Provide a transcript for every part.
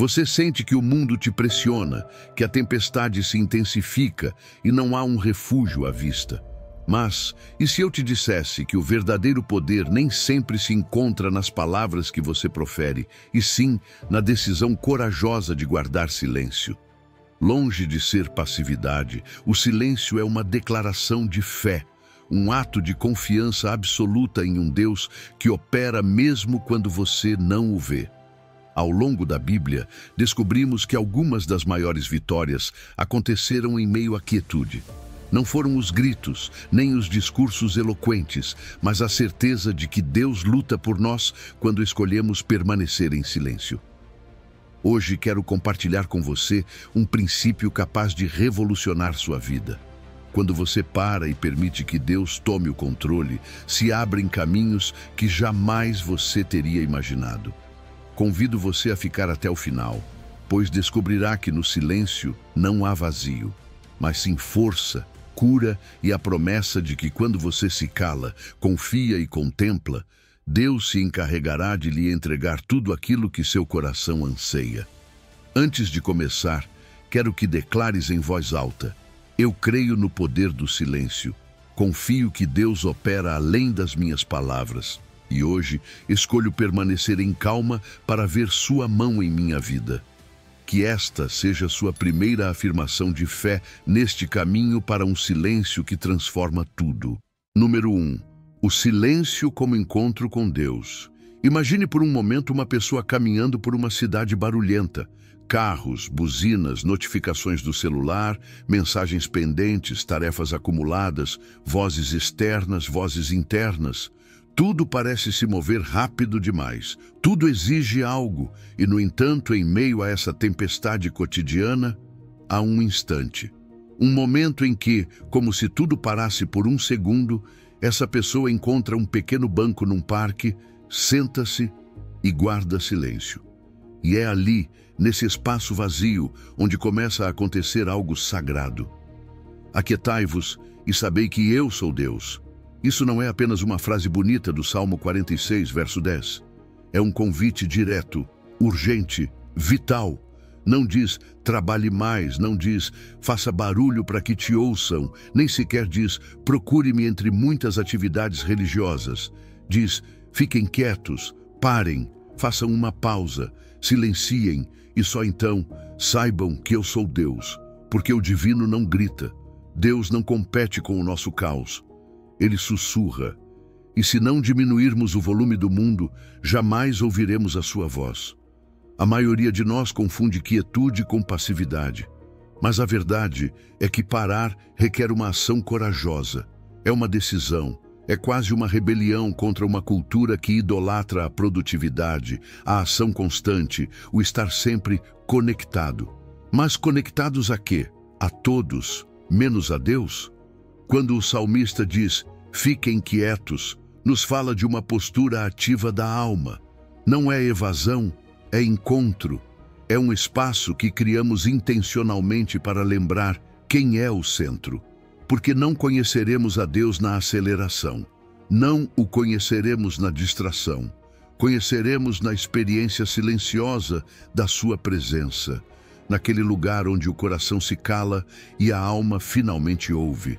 Você sente que o mundo te pressiona, que a tempestade se intensifica e não há um refúgio à vista. Mas, e se eu te dissesse que o verdadeiro poder nem sempre se encontra nas palavras que você profere, e sim na decisão corajosa de guardar silêncio? Longe de ser passividade, o silêncio é uma declaração de fé, um ato de confiança absoluta em um Deus que opera mesmo quando você não o vê. Ao longo da Bíblia, descobrimos que algumas das maiores vitórias aconteceram em meio à quietude. Não foram os gritos, nem os discursos eloquentes, mas a certeza de que Deus luta por nós quando escolhemos permanecer em silêncio. Hoje quero compartilhar com você um princípio capaz de revolucionar sua vida. Quando você para e permite que Deus tome o controle, se abrem caminhos que jamais você teria imaginado. Convido você a ficar até o final, pois descobrirá que no silêncio não há vazio, mas sim força, cura e a promessa de que quando você se cala, confia e contempla, Deus se encarregará de lhe entregar tudo aquilo que seu coração anseia. Antes de começar, quero que declares em voz alta: eu creio no poder do silêncio. Confio que Deus opera além das minhas palavras. E hoje escolho permanecer em calma para ver sua mão em minha vida. Que esta seja sua primeira afirmação de fé neste caminho para um silêncio que transforma tudo. Número 1. O silêncio como encontro com Deus. Imagine por um momento uma pessoa caminhando por uma cidade barulhenta. Carros, buzinas, notificações do celular, mensagens pendentes, tarefas acumuladas, vozes externas, vozes internas. Tudo parece se mover rápido demais. Tudo exige algo. E, no entanto, em meio a essa tempestade cotidiana, há um instante. Um momento em que, como se tudo parasse por um segundo, essa pessoa encontra um pequeno banco num parque, senta-se e guarda silêncio. E é ali, nesse espaço vazio, onde começa a acontecer algo sagrado. Aquietai-vos e sabei que eu sou Deus. Isso não é apenas uma frase bonita do Salmo 46, verso 10. É um convite direto, urgente, vital. Não diz, trabalhe mais, não diz, faça barulho para que te ouçam, nem sequer diz, procure-me entre muitas atividades religiosas. Diz, fiquem quietos, parem, façam uma pausa, silenciem e só então saibam que eu sou Deus, porque o divino não grita. Deus não compete com o nosso caos. Ele sussurra. E se não diminuirmos o volume do mundo, jamais ouviremos a sua voz. A maioria de nós confunde quietude com passividade. Mas a verdade é que parar requer uma ação corajosa. É uma decisão. É quase uma rebelião contra uma cultura que idolatra a produtividade, a ação constante, o estar sempre conectado. Mas conectados a quê? A todos, menos a Deus? Quando o salmista diz, fiquem quietos, nos fala de uma postura ativa da alma. Não é evasão, é encontro. É um espaço que criamos intencionalmente para lembrar quem é o centro. Porque não conheceremos a Deus na aceleração. Não o conheceremos na distração. Conheceremos na experiência silenciosa da sua presença. Naquele lugar onde o coração se cala e a alma finalmente ouve.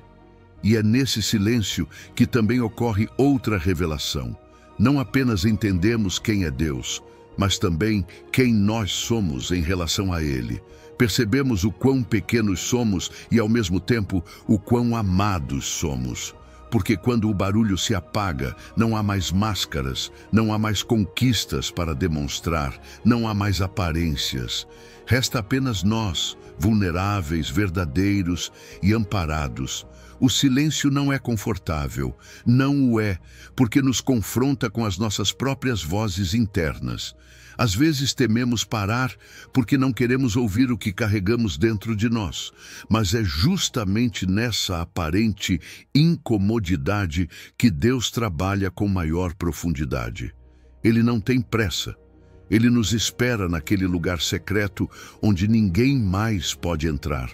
E é nesse silêncio que também ocorre outra revelação. Não apenas entendemos quem é Deus, mas também quem nós somos em relação a Ele. Percebemos o quão pequenos somos e, ao mesmo tempo, o quão amados somos. Porque quando o barulho se apaga, não há mais máscaras, não há mais conquistas para demonstrar, não há mais aparências. Resta apenas nós, vulneráveis, verdadeiros e amparados. O silêncio não é confortável, não o é, porque nos confronta com as nossas próprias vozes internas. Às vezes tememos parar porque não queremos ouvir o que carregamos dentro de nós, mas é justamente nessa aparente incomodidade que Deus trabalha com maior profundidade. Ele não tem pressa. Ele nos espera naquele lugar secreto onde ninguém mais pode entrar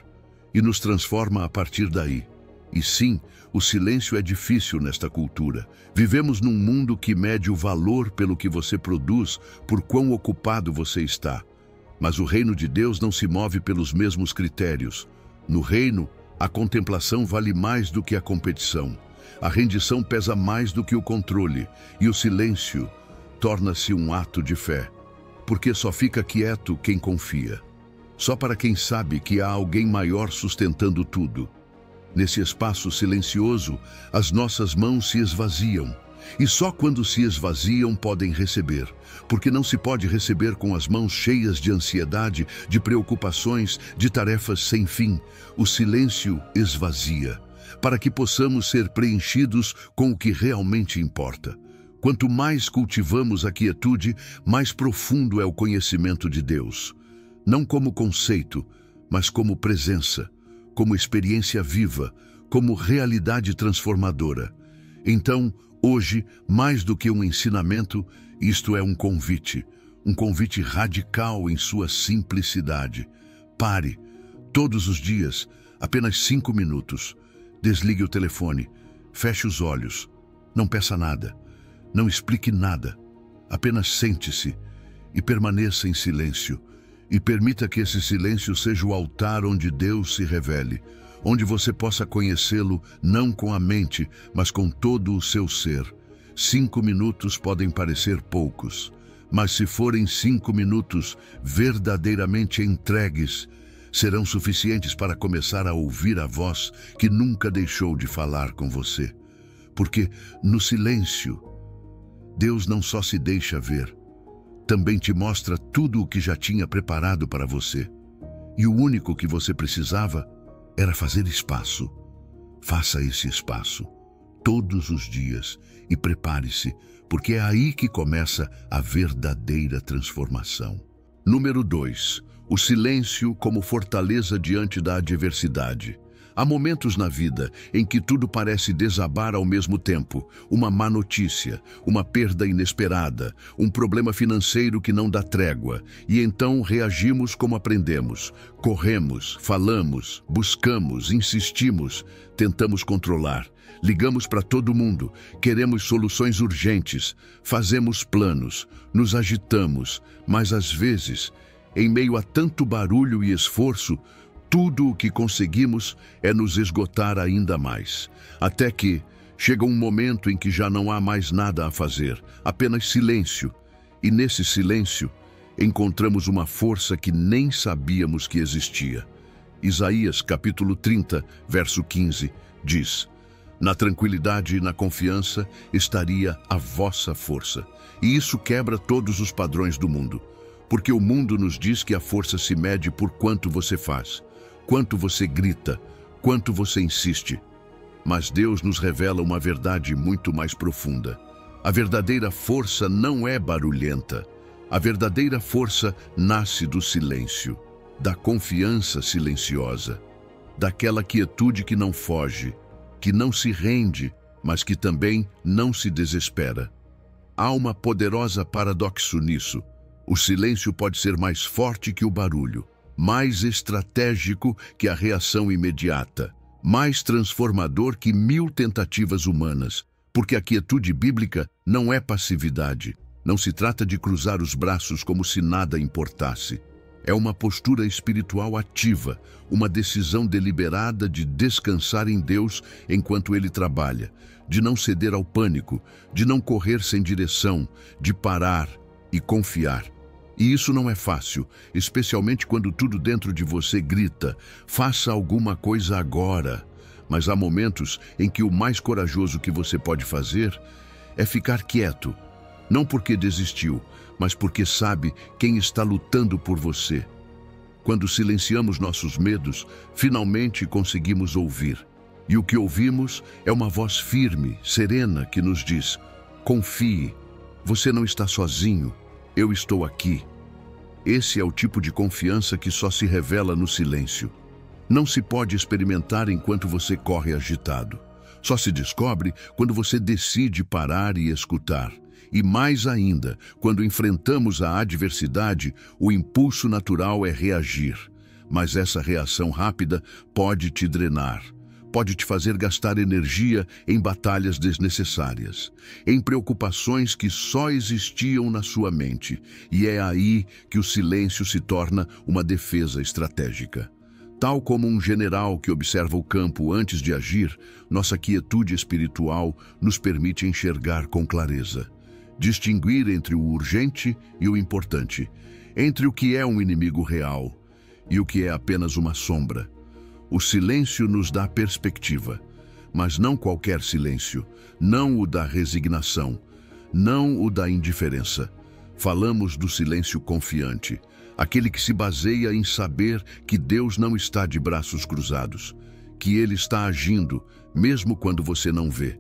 e nos transforma a partir daí. E sim, o silêncio é difícil nesta cultura. Vivemos num mundo que mede o valor pelo que você produz, por quão ocupado você está. Mas o reino de Deus não se move pelos mesmos critérios. No reino, a contemplação vale mais do que a competição. A rendição pesa mais do que o controle. E o silêncio torna-se um ato de fé. Porque só fica quieto quem confia. Só para quem sabe que há alguém maior sustentando tudo. Nesse espaço silencioso, as nossas mãos se esvaziam. E só quando se esvaziam podem receber. Porque não se pode receber com as mãos cheias de ansiedade, de preocupações, de tarefas sem fim. O silêncio esvazia, para que possamos ser preenchidos com o que realmente importa. Quanto mais cultivamos a quietude, mais profundo é o conhecimento de Deus. Não como conceito, mas como presença, como experiência viva, como realidade transformadora. Então, hoje, mais do que um ensinamento, isto é um convite radical em sua simplicidade. Pare, todos os dias, apenas 5 minutos. Desligue o telefone, feche os olhos, não peça nada, não explique nada. Apenas sente-se e permaneça em silêncio. E permita que esse silêncio seja o altar onde Deus se revele, onde você possa conhecê-lo não com a mente, mas com todo o seu ser. 5 minutos podem parecer poucos, mas se forem 5 minutos verdadeiramente entregues, serão suficientes para começar a ouvir a voz que nunca deixou de falar com você. Porque no silêncio, Deus não só se deixa ver, também te mostra tudo o que já tinha preparado para você. E o único que você precisava era fazer espaço. Faça esse espaço todos os dias e prepare-se, porque é aí que começa a verdadeira transformação. Número 2. O silêncio como fortaleza diante da adversidade. Há momentos na vida em que tudo parece desabar ao mesmo tempo. Uma má notícia, uma perda inesperada, um problema financeiro que não dá trégua. E então reagimos como aprendemos. Corremos, falamos, buscamos, insistimos, tentamos controlar. Ligamos para todo mundo, queremos soluções urgentes, fazemos planos, nos agitamos, mas às vezes, em meio a tanto barulho e esforço, tudo o que conseguimos é nos esgotar ainda mais, até que chega um momento em que já não há mais nada a fazer, apenas silêncio. E nesse silêncio, encontramos uma força que nem sabíamos que existia. Isaías, capítulo 30, verso 15, diz: "Na tranquilidade e na confiança estaria a vossa força." E isso quebra todos os padrões do mundo, porque o mundo nos diz que a força se mede por quanto você faz, quanto você grita, quanto você insiste. Mas Deus nos revela uma verdade muito mais profunda. A verdadeira força não é barulhenta. A verdadeira força nasce do silêncio, da confiança silenciosa, daquela quietude que não foge, que não se rende, mas que também não se desespera. Há uma poderosa paradoxo nisso. O silêncio pode ser mais forte que o barulho, mais estratégico que a reação imediata, mais transformador que 1000 tentativas humanas, porque a quietude bíblica não é passividade. Não se trata de cruzar os braços como se nada importasse. É uma postura espiritual ativa, uma decisão deliberada de descansar em Deus enquanto Ele trabalha, de não ceder ao pânico, de não correr sem direção, de parar e confiar. E isso não é fácil, especialmente quando tudo dentro de você grita: faça alguma coisa agora. Mas há momentos em que o mais corajoso que você pode fazer é ficar quieto, não porque desistiu, mas porque sabe quem está lutando por você. Quando silenciamos nossos medos, finalmente conseguimos ouvir. E o que ouvimos é uma voz firme, serena, que nos diz: confie, você não está sozinho. Eu estou aqui. Esse é o tipo de confiança que só se revela no silêncio. Não se pode experimentar enquanto você corre agitado. Só se descobre quando você decide parar e escutar. E mais ainda, quando enfrentamos a adversidade, o impulso natural é reagir. Mas essa reação rápida pode te drenar, pode te fazer gastar energia em batalhas desnecessárias, em preocupações que só existiam na sua mente, e é aí que o silêncio se torna uma defesa estratégica. Tal como um general que observa o campo antes de agir, nossa quietude espiritual nos permite enxergar com clareza, distinguir entre o urgente e o importante, entre o que é um inimigo real e o que é apenas uma sombra. O silêncio nos dá perspectiva, mas não qualquer silêncio, não o da resignação, não o da indiferença. Falamos do silêncio confiante, aquele que se baseia em saber que Deus não está de braços cruzados, que Ele está agindo, mesmo quando você não vê,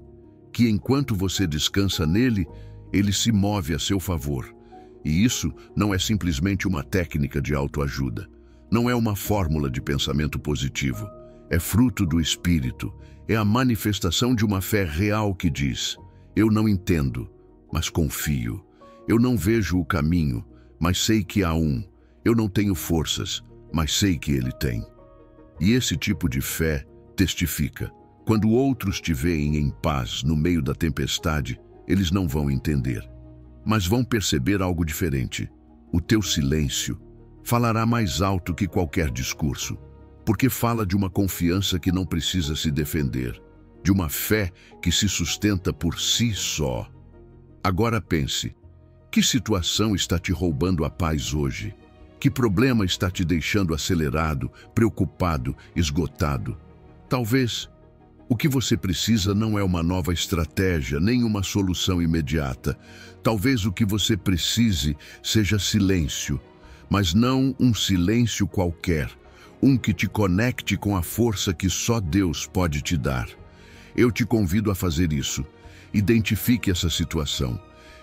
que enquanto você descansa nele, Ele se move a seu favor. E isso não é simplesmente uma técnica de autoajuda, não é uma fórmula de pensamento positivo, é fruto do Espírito, é a manifestação de uma fé real que diz: eu não entendo, mas confio, eu não vejo o caminho, mas sei que há um, eu não tenho forças, mas sei que Ele tem. E esse tipo de fé testifica. Quando outros te veem em paz no meio da tempestade, eles não vão entender, mas vão perceber algo diferente. O teu silêncio falará mais alto que qualquer discurso, porque fala de uma confiança que não precisa se defender, de uma fé que se sustenta por si só. Agora pense, que situação está te roubando a paz hoje? Que problema está te deixando acelerado, preocupado, esgotado? Talvez o que você precisa não é uma nova estratégia, nem uma solução imediata. Talvez o que você precise seja silêncio, mas não um silêncio qualquer, um que te conecte com a força que só Deus pode te dar. Eu te convido a fazer isso. Identifique essa situação.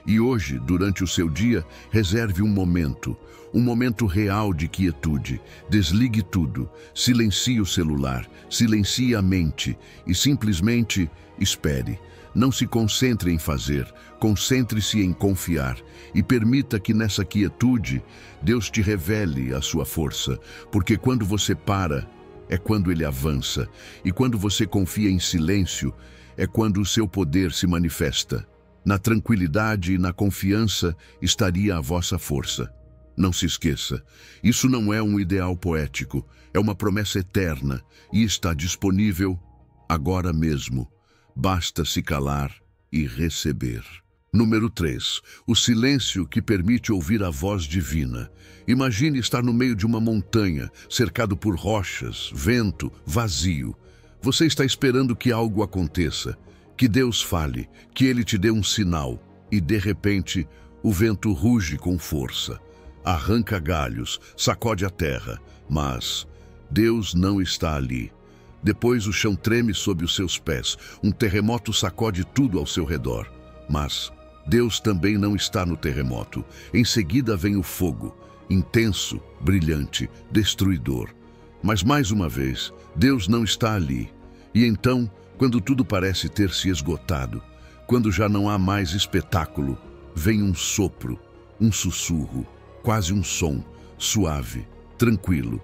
E hoje, durante o seu dia, reserve um momento real de quietude. Desligue tudo, silencie o celular, silencie a mente e simplesmente espere. Não se concentre em fazer, concentre-se em confiar e permita que nessa quietude Deus te revele a sua força, porque quando você para, é quando Ele avança, e quando você confia em silêncio, é quando o seu poder se manifesta. Na tranquilidade e na confiança estaria a vossa força. Não se esqueça, isso não é um ideal poético, é uma promessa eterna e está disponível agora mesmo. Basta se calar e receber. Número 3. O silêncio que permite ouvir a voz divina. Imagine estar no meio de uma montanha, cercado por rochas, vento, vazio. Você está esperando que algo aconteça, que Deus fale, que Ele te dê um sinal, e de repente o vento ruge com força, arranca galhos, sacode a terra, mas Deus não está ali. Depois o chão treme sob os seus pés, um terremoto sacode tudo ao seu redor, mas Deus também não está no terremoto. Em seguida vem o fogo, intenso, brilhante, destruidor. Mas mais uma vez, Deus não está ali. E então, quando tudo parece ter se esgotado, quando já não há mais espetáculo, vem um sopro, um sussurro, quase um som, suave, tranquilo.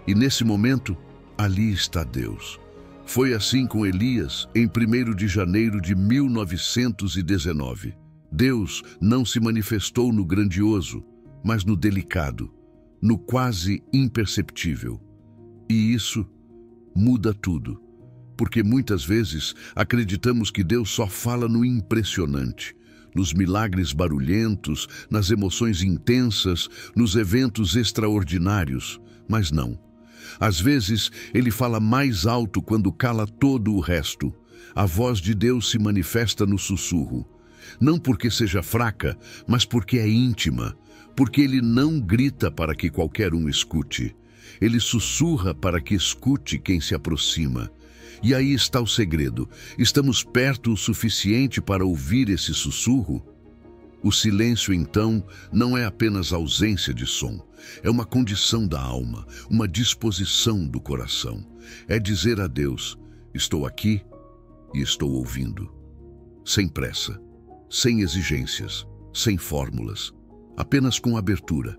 E nesse momento, ali está Deus. Foi assim com Elias em 1º de janeiro de 1919. Deus não se manifestou no grandioso, mas no delicado, no quase imperceptível. E isso muda tudo. Porque muitas vezes acreditamos que Deus só fala no impressionante, nos milagres barulhentos, nas emoções intensas, nos eventos extraordinários, mas não. Às vezes, Ele fala mais alto quando cala todo o resto. A voz de Deus se manifesta no sussurro. Não porque seja fraca, mas porque é íntima, porque Ele não grita para que qualquer um escute. Ele sussurra para que escute quem se aproxima. E aí está o segredo. Estamos perto o suficiente para ouvir esse sussurro? O silêncio, então, não é apenas ausência de som. É uma condição da alma, uma disposição do coração. É dizer a Deus: estou aqui e estou ouvindo. Sem pressa, sem exigências, sem fórmulas, apenas com abertura.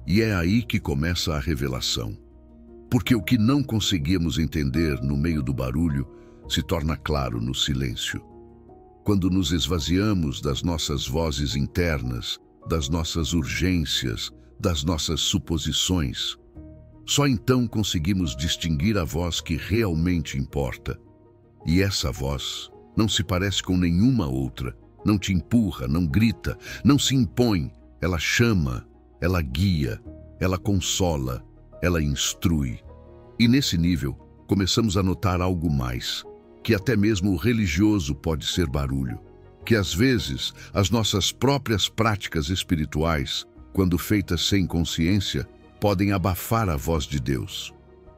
E é aí que começa a revelação. Porque o que não conseguíamos entender no meio do barulho se torna claro no silêncio. Quando nos esvaziamos das nossas vozes internas, das nossas urgências, das nossas suposições, só então conseguimos distinguir a voz que realmente importa. E essa voz não se parece com nenhuma outra, não te empurra, não grita, não se impõe. Ela chama, ela guia, ela consola, ela instrui. E nesse nível, começamos a notar algo mais, que até mesmo o religioso pode ser barulho, que às vezes as nossas próprias práticas espirituais, quando feitas sem consciência, podem abafar a voz de Deus,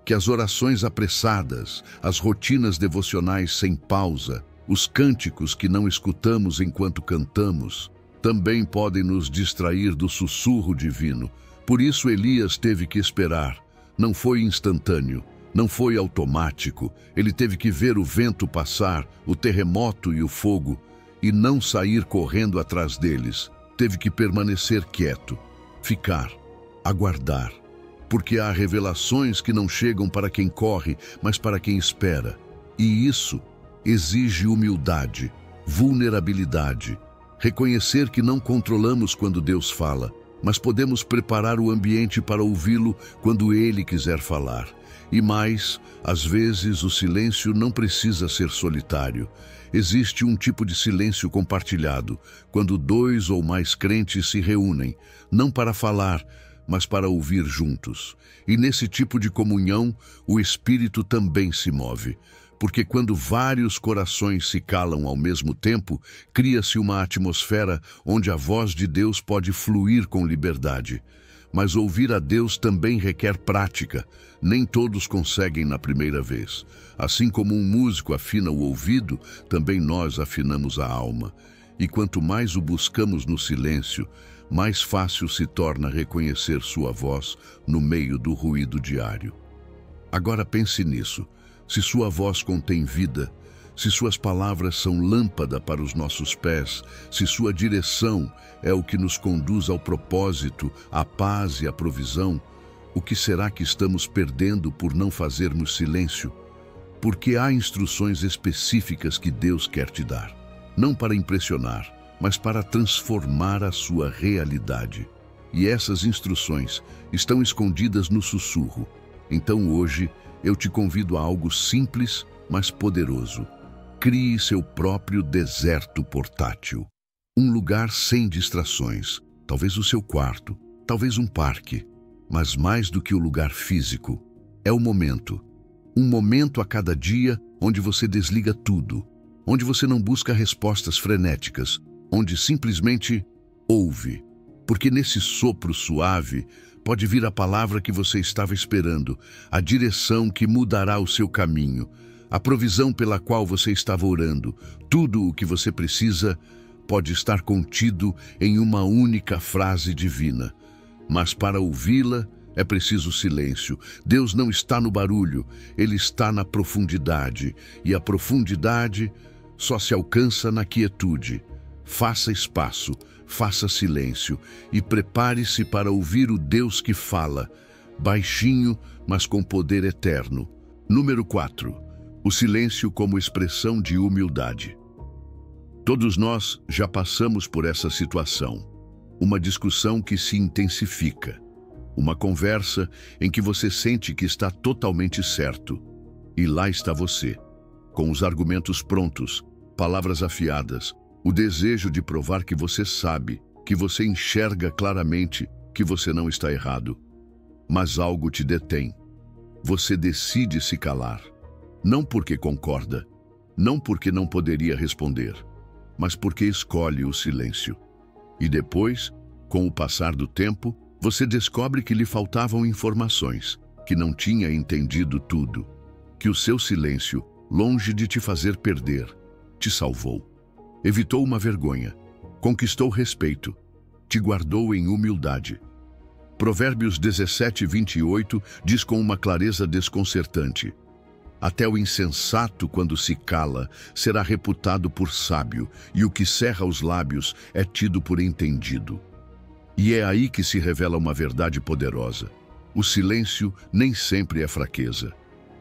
que as orações apressadas, as rotinas devocionais sem pausa, os cânticos que não escutamos enquanto cantamos, também podem nos distrair do sussurro divino. Por isso Elias teve que esperar. Não foi instantâneo, não foi automático. Ele teve que ver o vento passar, o terremoto e o fogo, e não sair correndo atrás deles. Teve que permanecer quieto, ficar, aguardar. Porque há revelações que não chegam para quem corre, mas para quem espera. E isso exige humildade, vulnerabilidade. Reconhecer que não controlamos quando Deus fala, mas podemos preparar o ambiente para ouvi-lo quando Ele quiser falar. E mais, às vezes o silêncio não precisa ser solitário. Existe um tipo de silêncio compartilhado, quando dois ou mais crentes se reúnem, não para falar, mas para ouvir juntos. E nesse tipo de comunhão, o Espírito também se move. Porque quando vários corações se calam ao mesmo tempo, cria-se uma atmosfera onde a voz de Deus pode fluir com liberdade. Mas ouvir a Deus também requer prática. Nem todos conseguem na primeira vez. Assim como um músico afina o ouvido, também nós afinamos a alma. E quanto mais o buscamos no silêncio, mais fácil se torna reconhecer sua voz no meio do ruído diário. Agora pense nisso. Se sua voz contém vida, se suas palavras são lâmpada para os nossos pés, se sua direção é o que nos conduz ao propósito, à paz e à provisão, o que será que estamos perdendo por não fazermos silêncio? Porque há instruções específicas que Deus quer te dar, não para impressionar, mas para transformar a sua realidade. E essas instruções estão escondidas no sussurro. Então hoje, eu te convido a algo simples, mas poderoso. Crie seu próprio deserto portátil. Um lugar sem distrações, talvez o seu quarto, talvez um parque, mas mais do que o lugar físico, é o momento. Um momento a cada dia onde você desliga tudo, onde você não busca respostas frenéticas, onde simplesmente ouve. Porque nesse sopro suave pode vir a palavra que você estava esperando, a direção que mudará o seu caminho, a provisão pela qual você estava orando. Tudo o que você precisa pode estar contido em uma única frase divina. Mas para ouvi-la é preciso silêncio. Deus não está no barulho, Ele está na profundidade. E a profundidade só se alcança na quietude. Faça espaço, faça silêncio e prepare-se para ouvir o Deus que fala, baixinho, mas com poder eterno. Número 4. O silêncio como expressão de humildade. Todos nós já passamos por essa situação. Uma discussão que se intensifica. Uma conversa em que você sente que está totalmente certo. E lá está você, com os argumentos prontos, palavras afiadas, o desejo de provar que você sabe, que você enxerga claramente que você não está errado. Mas algo te detém. Você decide se calar. Não porque concorda, não porque não poderia responder, mas porque escolhe o silêncio. E depois, com o passar do tempo, você descobre que lhe faltavam informações, que não tinha entendido tudo, que o seu silêncio, longe de te fazer perder, te salvou. Evitou uma vergonha, conquistou respeito, te guardou em humildade. Provérbios 17:28 diz com uma clareza desconcertante: até o insensato, quando se cala, será reputado por sábio, e o que cerra os lábios é tido por entendido. E é aí que se revela uma verdade poderosa. O silêncio nem sempre é fraqueza.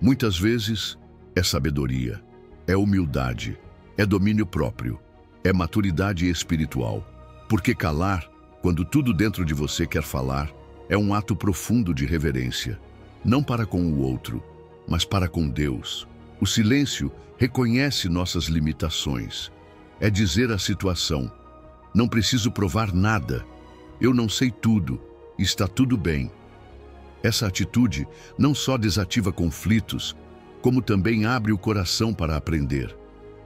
Muitas vezes é sabedoria, é humildade, é domínio próprio, é maturidade espiritual. Porque calar, quando tudo dentro de você quer falar, é um ato profundo de reverência, não para com o outro, mas para com Deus. O silêncio reconhece nossas limitações. É dizer à situação: não preciso provar nada, eu não sei tudo, está tudo bem. Essa atitude não só desativa conflitos, como também abre o coração para aprender.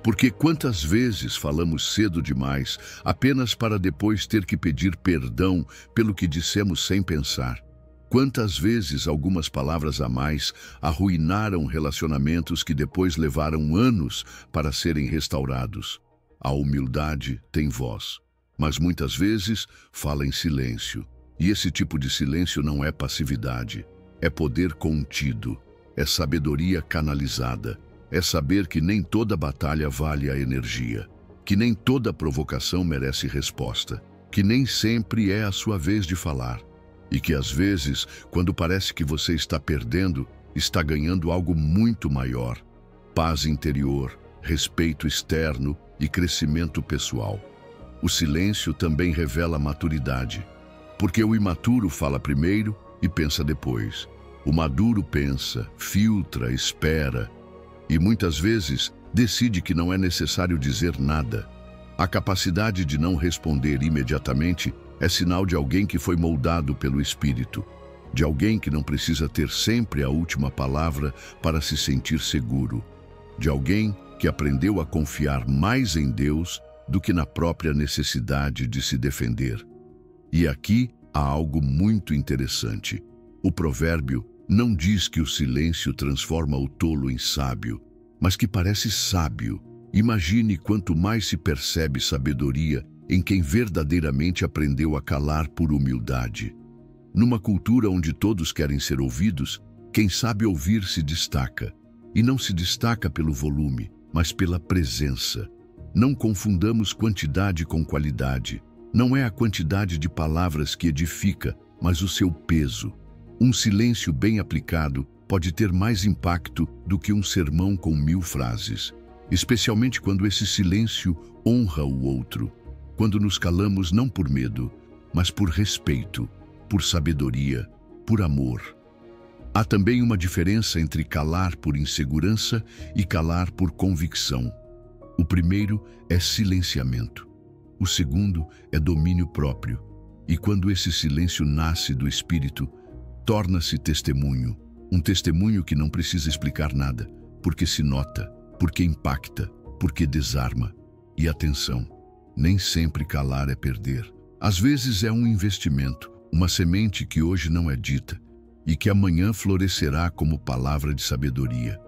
Porque quantas vezes falamos cedo demais, apenas para depois ter que pedir perdão pelo que dissemos sem pensar? Quantas vezes algumas palavras a mais arruinaram relacionamentos que depois levaram anos para serem restaurados? A humildade tem voz, mas muitas vezes fala em silêncio. E esse tipo de silêncio não é passividade, é poder contido, é sabedoria canalizada, é saber que nem toda batalha vale a energia, que nem toda provocação merece resposta, que nem sempre é a sua vez de falar, e que às vezes, quando parece que você está perdendo, está ganhando algo muito maior: paz interior, respeito externo e crescimento pessoal. O silêncio também revela maturidade, porque o imaturo fala primeiro e pensa depois. O maduro pensa, filtra, espera e muitas vezes decide que não é necessário dizer nada. A capacidade de não responder imediatamente é sinal de alguém que foi moldado pelo Espírito, de alguém que não precisa ter sempre a última palavra para se sentir seguro, de alguém que aprendeu a confiar mais em Deus do que na própria necessidade de se defender. E aqui há algo muito interessante. O provérbio não diz que o silêncio transforma o tolo em sábio, mas que parece sábio. Imagine quanto mais se percebe sabedoria em quem verdadeiramente aprendeu a calar por humildade. Numa cultura onde todos querem ser ouvidos, quem sabe ouvir se destaca. E não se destaca pelo volume, mas pela presença. Não confundamos quantidade com qualidade. Não é a quantidade de palavras que edifica, mas o seu peso. Um silêncio bem aplicado pode ter mais impacto do que um sermão com 1000 frases, especialmente quando esse silêncio honra o outro, quando nos calamos não por medo, mas por respeito, por sabedoria, por amor. Há também uma diferença entre calar por insegurança e calar por convicção. O primeiro é silenciamento. O segundo é domínio próprio. E quando esse silêncio nasce do Espírito, torna-se testemunho. Um testemunho que não precisa explicar nada, porque se nota, porque impacta, porque desarma. E atenção, nem sempre calar é perder. Às vezes é um investimento, uma semente que hoje não é dita e que amanhã florescerá como palavra de sabedoria.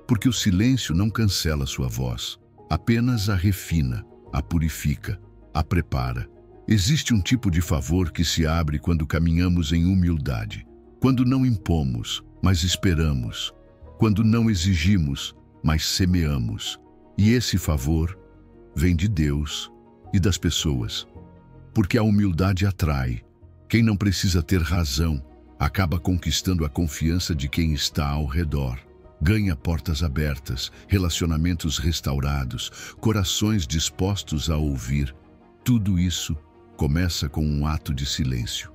Porque o silêncio não cancela sua voz, apenas a refina, a purifica, a prepara. Existe um tipo de favor que se abre quando caminhamos em humildade, quando não impomos, mas esperamos, quando não exigimos, mas semeamos. E esse favor vem de Deus e das pessoas, porque a humildade atrai. Quem não precisa ter razão acaba conquistando a confiança de quem está ao redor. Ganha portas abertas, relacionamentos restaurados, corações dispostos a ouvir. Tudo isso começa com um ato de silêncio.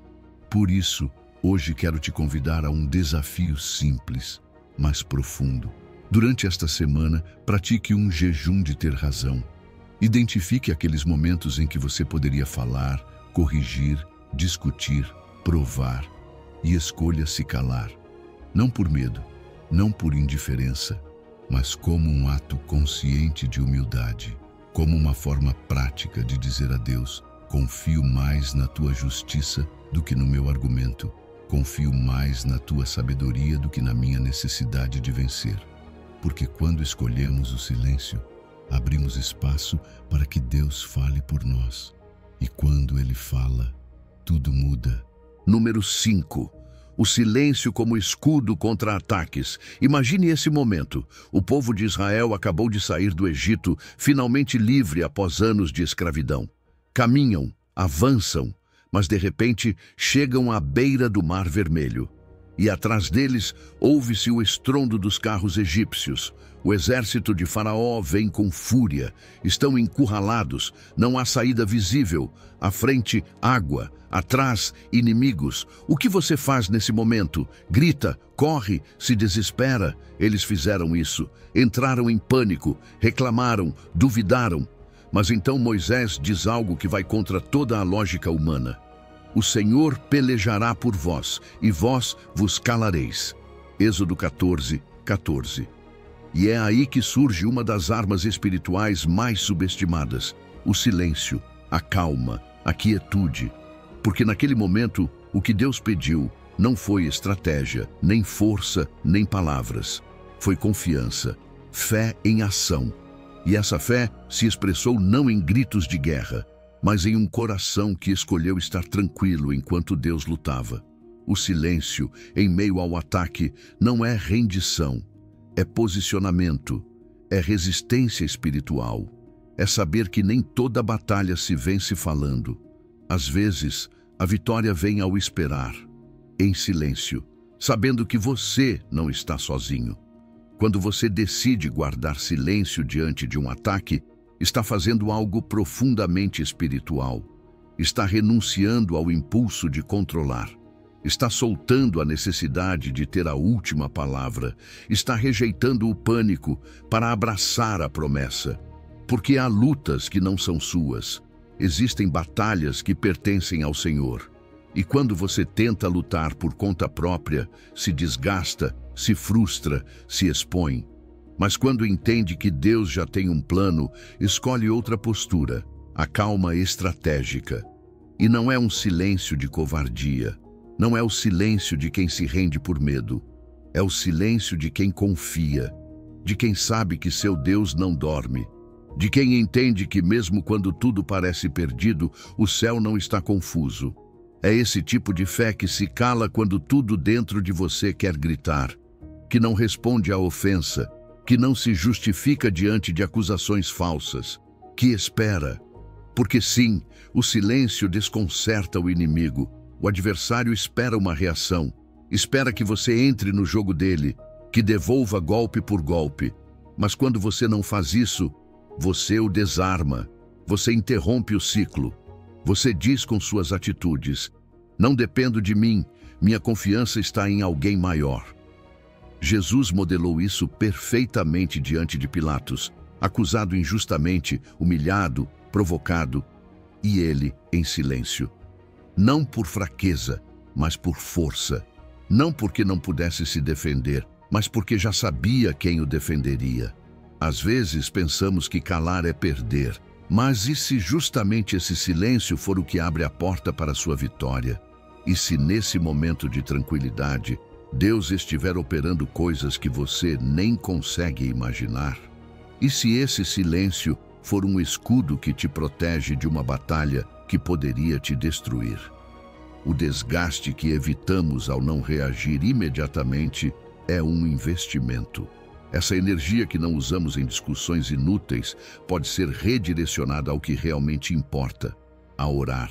Por isso, hoje quero te convidar a um desafio simples, mas profundo. Durante esta semana, pratique um jejum de ter razão. Identifique aqueles momentos em que você poderia falar, corrigir, discutir, provar, e escolha se calar. Não por medo, não por indiferença, mas como um ato consciente de humildade, como uma forma prática de dizer a Deus: confio mais na tua justiça do que no meu argumento, confio mais na tua sabedoria do que na minha necessidade de vencer. Porque quando escolhemos o silêncio, abrimos espaço para que Deus fale por nós. E quando Ele fala, tudo muda. Número 5. O silêncio como escudo contra ataques. Imagine esse momento. O povo de Israel acabou de sair do Egito, finalmente livre após anos de escravidão. Caminham, avançam, mas de repente chegam à beira do Mar Vermelho. E atrás deles ouve-se o estrondo dos carros egípcios. O exército de Faraó vem com fúria. Estão encurralados, não há saída visível. À frente, água. Atrás, inimigos. O que você faz nesse momento? Grita, corre, se desespera. Eles fizeram isso. Entraram em pânico, reclamaram, duvidaram. Mas então Moisés diz algo que vai contra toda a lógica humana. O Senhor pelejará por vós, e vós vos calareis. Êxodo 14, 14. E é aí que surge uma das armas espirituais mais subestimadas: o silêncio, a calma, a quietude. Porque naquele momento, o que Deus pediu não foi estratégia, nem força, nem palavras. Foi confiança, fé em ação. E essa fé se expressou não em gritos de guerra, mas em um coração que escolheu estar tranquilo enquanto Deus lutava. O silêncio, em meio ao ataque, não é rendição, é posicionamento, é resistência espiritual. É saber que nem toda batalha se vence falando. Às vezes, a vitória vem ao esperar, em silêncio, sabendo que você não está sozinho. Quando você decide guardar silêncio diante de um ataque, está fazendo algo profundamente espiritual. Está renunciando ao impulso de controlar. Está soltando a necessidade de ter a última palavra. Está rejeitando o pânico para abraçar a promessa. Porque há lutas que não são suas. Existem batalhas que pertencem ao Senhor. E quando você tenta lutar por conta própria, se desgasta, se frustra, se expõe. Mas quando entende que Deus já tem um plano, escolhe outra postura, a calma estratégica. E não é um silêncio de covardia, não é o silêncio de quem se rende por medo. É o silêncio de quem confia, de quem sabe que seu Deus não dorme, de quem entende que mesmo quando tudo parece perdido, o céu não está confuso. É esse tipo de fé que se cala quando tudo dentro de você quer gritar, que não responde à ofensa, que não se justifica diante de acusações falsas, que espera. Porque sim, o silêncio desconcerta o inimigo. O adversário espera uma reação, espera que você entre no jogo dele, que devolva golpe por golpe. Mas quando você não faz isso, você o desarma, você interrompe o ciclo. Você diz com suas atitudes: não dependo de mim, minha confiança está em alguém maior. Jesus modelou isso perfeitamente diante de Pilatos, acusado injustamente, humilhado, provocado, e ele em silêncio. Não por fraqueza, mas por força. Não porque não pudesse se defender, mas porque já sabia quem o defenderia. Às vezes pensamos que calar é perder, mas e se justamente esse silêncio for o que abre a porta para a sua vitória? E se nesse momento de tranquilidade, Deus estiver operando coisas que você nem consegue imaginar? E se esse silêncio for um escudo que te protege de uma batalha que poderia te destruir? O desgaste que evitamos ao não reagir imediatamente é um investimento. Essa energia que não usamos em discussões inúteis pode ser redirecionada ao que realmente importa: a orar,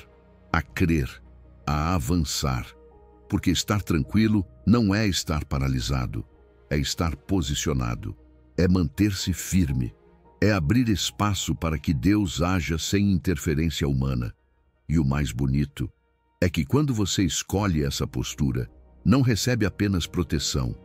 a crer, a avançar. Porque estar tranquilo não é estar paralisado, é estar posicionado, é manter-se firme, é abrir espaço para que Deus haja sem interferência humana. E o mais bonito é que quando você escolhe essa postura, não recebe apenas proteção,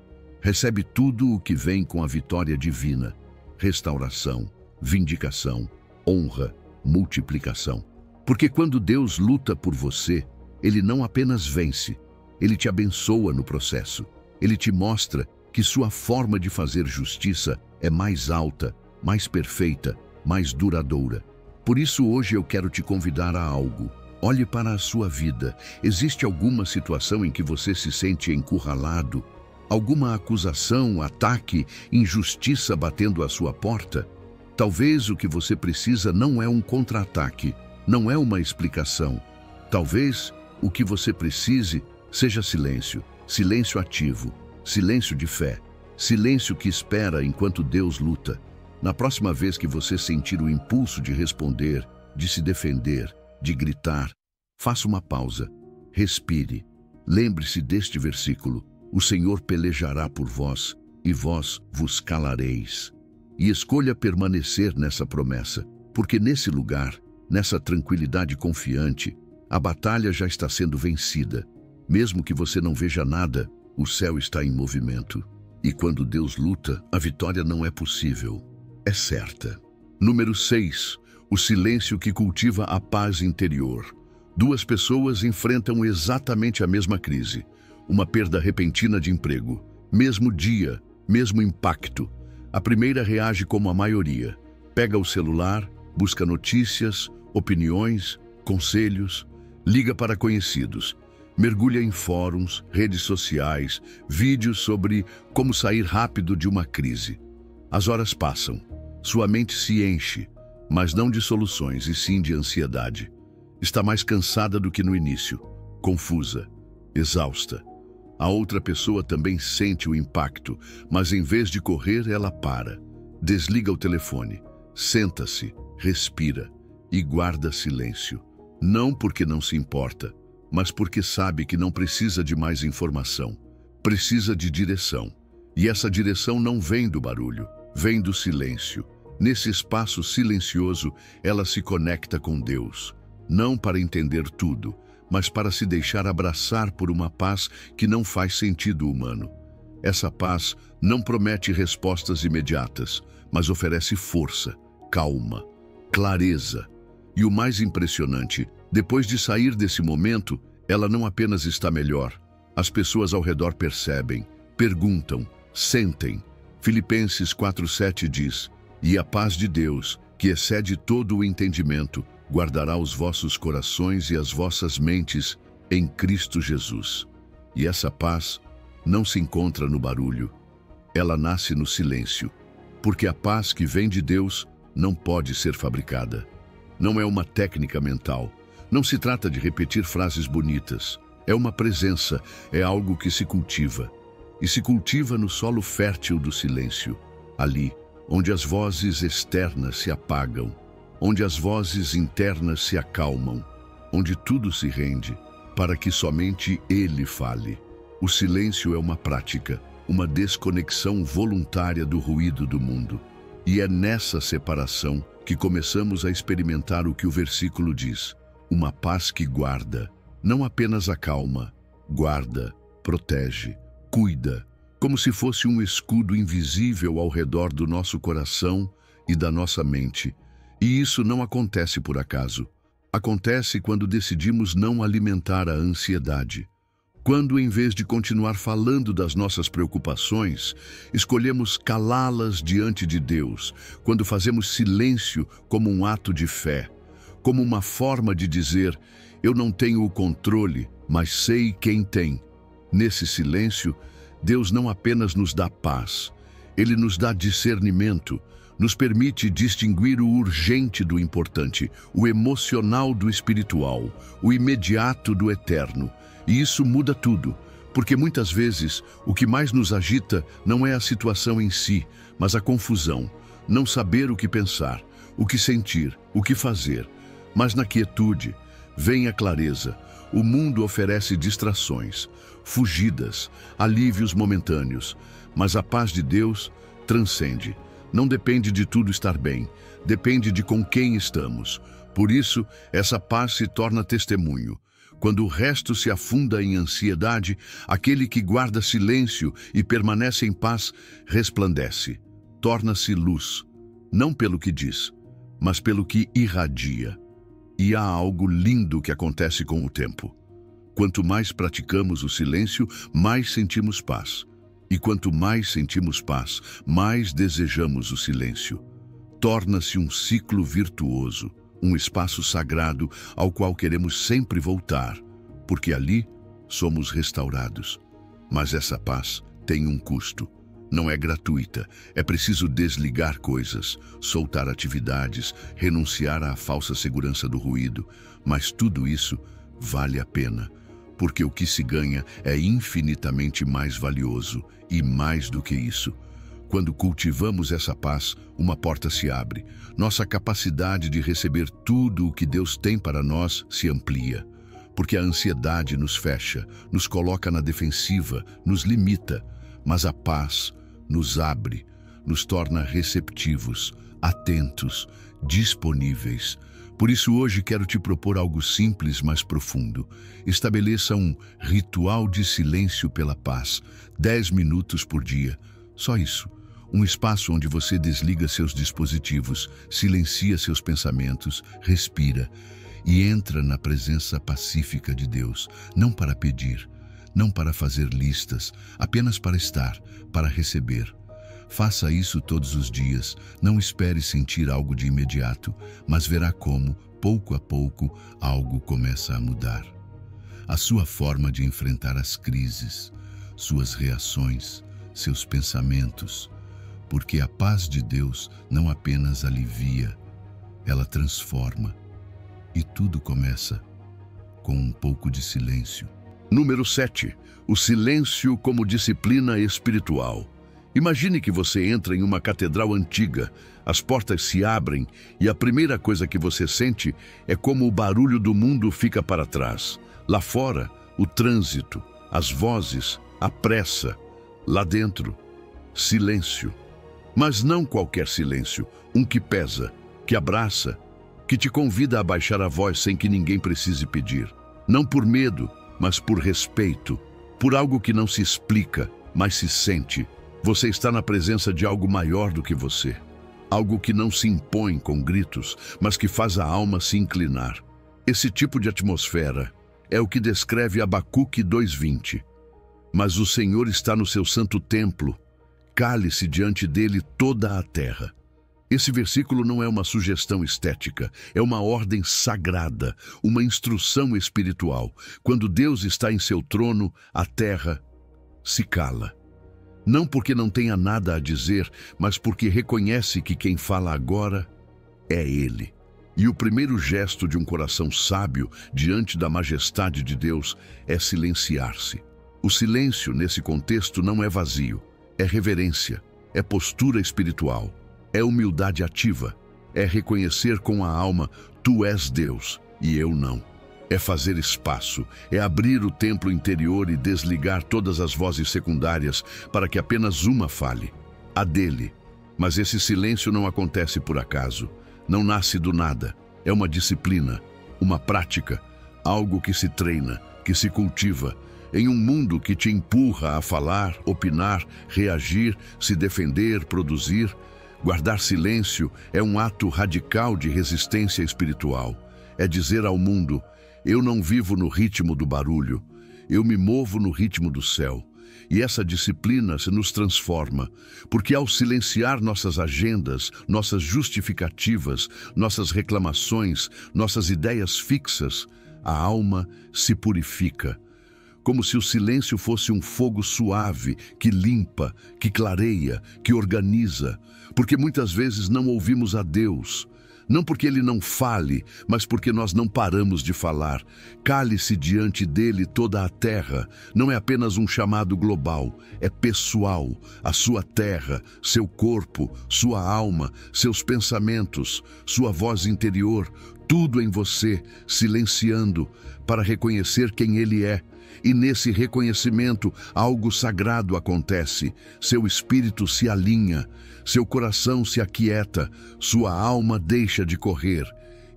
recebe tudo o que vem com a vitória divina: restauração, vindicação, honra, multiplicação. Porque quando Deus luta por você, Ele não apenas vence, Ele te abençoa no processo. Ele te mostra que sua forma de fazer justiça é mais alta, mais perfeita, mais duradoura. Por isso hoje eu quero te convidar a algo. Olhe para a sua vida. Existe alguma situação em que você se sente encurralado? Alguma acusação, ataque, injustiça batendo à sua porta? Talvez o que você precisa não é um contra-ataque, não é uma explicação. Talvez o que você precise seja silêncio, silêncio ativo, silêncio de fé, silêncio que espera enquanto Deus luta. Na próxima vez que você sentir o impulso de responder, de se defender, de gritar, faça uma pausa, respire. Lembre-se deste versículo: O Senhor pelejará por vós, e vós vos calareis. E escolha permanecer nessa promessa, porque nesse lugar, nessa tranquilidade confiante, a batalha já está sendo vencida. Mesmo que você não veja nada, o céu está em movimento. E quando Deus luta, a vitória não é possível, é certa. Número 6. O silêncio que cultiva a paz interior. Duas pessoas enfrentam exatamente a mesma crise. Uma perda repentina de emprego. Mesmo dia, mesmo impacto. A primeira reage como a maioria. Pega o celular, busca notícias, opiniões, conselhos, liga para conhecidos. Mergulha em fóruns, redes sociais, vídeos sobre como sair rápido de uma crise. As horas passam. Sua mente se enche, mas não de soluções, e sim de ansiedade. Está mais cansada do que no início, confusa, exausta. A outra pessoa também sente o impacto, mas em vez de correr, ela para. Desliga o telefone, senta-se, respira e guarda silêncio. Não porque não se importa, mas porque sabe que não precisa de mais informação. Precisa de direção. E essa direção não vem do barulho, vem do silêncio. Nesse espaço silencioso, ela se conecta com Deus. Não para entender tudo, mas para se deixar abraçar por uma paz que não faz sentido humano. Essa paz não promete respostas imediatas, mas oferece força, calma, clareza. E o mais impressionante, depois de sair desse momento, ela não apenas está melhor. As pessoas ao redor percebem, perguntam, sentem. Filipenses 4:7 diz: "E a paz de Deus, que excede todo o entendimento, guardará os vossos corações e as vossas mentes em Cristo Jesus." E essa paz não se encontra no barulho. Ela nasce no silêncio, porque a paz que vem de Deus não pode ser fabricada. Não é uma técnica mental. Não se trata de repetir frases bonitas. É uma presença, é algo que se cultiva. E se cultiva no solo fértil do silêncio. Ali, onde as vozes externas se apagam, onde as vozes internas se acalmam, onde tudo se rende, para que somente Ele fale. O silêncio é uma prática, uma desconexão voluntária do ruído do mundo. E é nessa separação que começamos a experimentar o que o versículo diz: uma paz que guarda, não apenas acalma, guarda, protege, cuida, como se fosse um escudo invisível ao redor do nosso coração e da nossa mente. E isso não acontece por acaso. Acontece quando decidimos não alimentar a ansiedade. Quando, em vez de continuar falando das nossas preocupações, escolhemos calá-las diante de Deus, quando fazemos silêncio como um ato de fé, como uma forma de dizer: eu não tenho o controle, mas sei quem tem. Nesse silêncio, Deus não apenas nos dá paz, Ele nos dá discernimento, nos permite distinguir o urgente do importante, o emocional do espiritual, o imediato do eterno. E isso muda tudo, porque muitas vezes o que mais nos agita não é a situação em si, mas a confusão, não saber o que pensar, o que sentir, o que fazer. Mas na quietude vem a clareza. O mundo oferece distrações, fugidas, alívios momentâneos, mas a paz de Deus transcende. Não depende de tudo estar bem, depende de com quem estamos. Por isso, essa paz se torna testemunho. Quando o resto se afunda em ansiedade, aquele que guarda silêncio e permanece em paz resplandece, torna-se luz, não pelo que diz, mas pelo que irradia. E há algo lindo que acontece com o tempo. Quanto mais praticamos o silêncio, mais sentimos paz. E quanto mais sentimos paz, mais desejamos o silêncio. Torna-se um ciclo virtuoso, um espaço sagrado ao qual queremos sempre voltar, porque ali somos restaurados. Mas essa paz tem um custo. Não é gratuita. É preciso desligar coisas, soltar atividades, renunciar à falsa segurança do ruído. Mas tudo isso vale a pena, porque o que se ganha é infinitamente mais valioso. E mais do que isso, quando cultivamos essa paz, uma porta se abre. Nossa capacidade de receber tudo o que Deus tem para nós se amplia. porque a ansiedade nos fecha, nos coloca na defensiva, nos limita, mas a paz nos abre, nos torna receptivos, atentos, disponíveis. Por isso hoje quero te propor algo simples, mas profundo. Estabeleça um ritual de silêncio pela paz, 10 minutos por dia. Só isso. Um espaço onde você desliga seus dispositivos, silencia seus pensamentos, respira e entra na presença pacífica de Deus, não para pedir, não para fazer listas, apenas para estar, para receber. Faça isso todos os dias, não espere sentir algo de imediato, mas verá como, pouco a pouco, algo começa a mudar. A sua forma de enfrentar as crises, suas reações, seus pensamentos, porque a paz de Deus não apenas alivia, ela transforma. E tudo começa com um pouco de silêncio. Número 7. O silêncio como disciplina espiritual. Imagine que você entra em uma catedral antiga, as portas se abrem e a primeira coisa que você sente é como o barulho do mundo fica para trás. Lá fora, o trânsito, as vozes, a pressa. Lá dentro, silêncio. Mas não qualquer silêncio, um que pesa, que abraça, que te convida a baixar a voz sem que ninguém precise pedir. Não por medo, mas por respeito, por algo que não se explica, mas se sente. Você está na presença de algo maior do que você. Algo que não se impõe com gritos, mas que faz a alma se inclinar. Esse tipo de atmosfera é o que descreve Abacuque 2:20. Mas o Senhor está no seu santo templo. Cale-se diante dele toda a terra. Esse versículo não é uma sugestão estética, é uma ordem sagrada, uma instrução espiritual. Quando Deus está em seu trono, a terra se cala. Não porque não tenha nada a dizer, mas porque reconhece que quem fala agora é Ele. E o primeiro gesto de um coração sábio diante da majestade de Deus é silenciar-se. O silêncio, nesse contexto, não é vazio, é reverência, é postura espiritual, é humildade ativa, é reconhecer com a alma: Tu és Deus e eu não. É fazer espaço, é abrir o templo interior e desligar todas as vozes secundárias para que apenas uma fale, a dele. Mas esse silêncio não acontece por acaso, não nasce do nada. É uma disciplina, uma prática, algo que se treina, que se cultiva, em um mundo que te empurra a falar, opinar, reagir, se defender, produzir. Guardar silêncio é um ato radical de resistência espiritual. É dizer ao mundo: eu não vivo no ritmo do barulho, eu me movo no ritmo do céu. E essa disciplina se nos transforma, porque ao silenciar nossas agendas, nossas justificativas, nossas reclamações, nossas ideias fixas, a alma se purifica. Como se o silêncio fosse um fogo suave, que limpa, que clareia, que organiza. Porque muitas vezes não ouvimos a Deus. Não porque Ele não fale, mas porque nós não paramos de falar. Cale-se diante dele toda a terra. Não é apenas um chamado global, é pessoal. A sua terra, seu corpo, sua alma, seus pensamentos, sua voz interior, tudo em você, silenciando, para reconhecer quem Ele é. E nesse reconhecimento, algo sagrado acontece. Seu espírito se alinha, seu coração se aquieta, sua alma deixa de correr.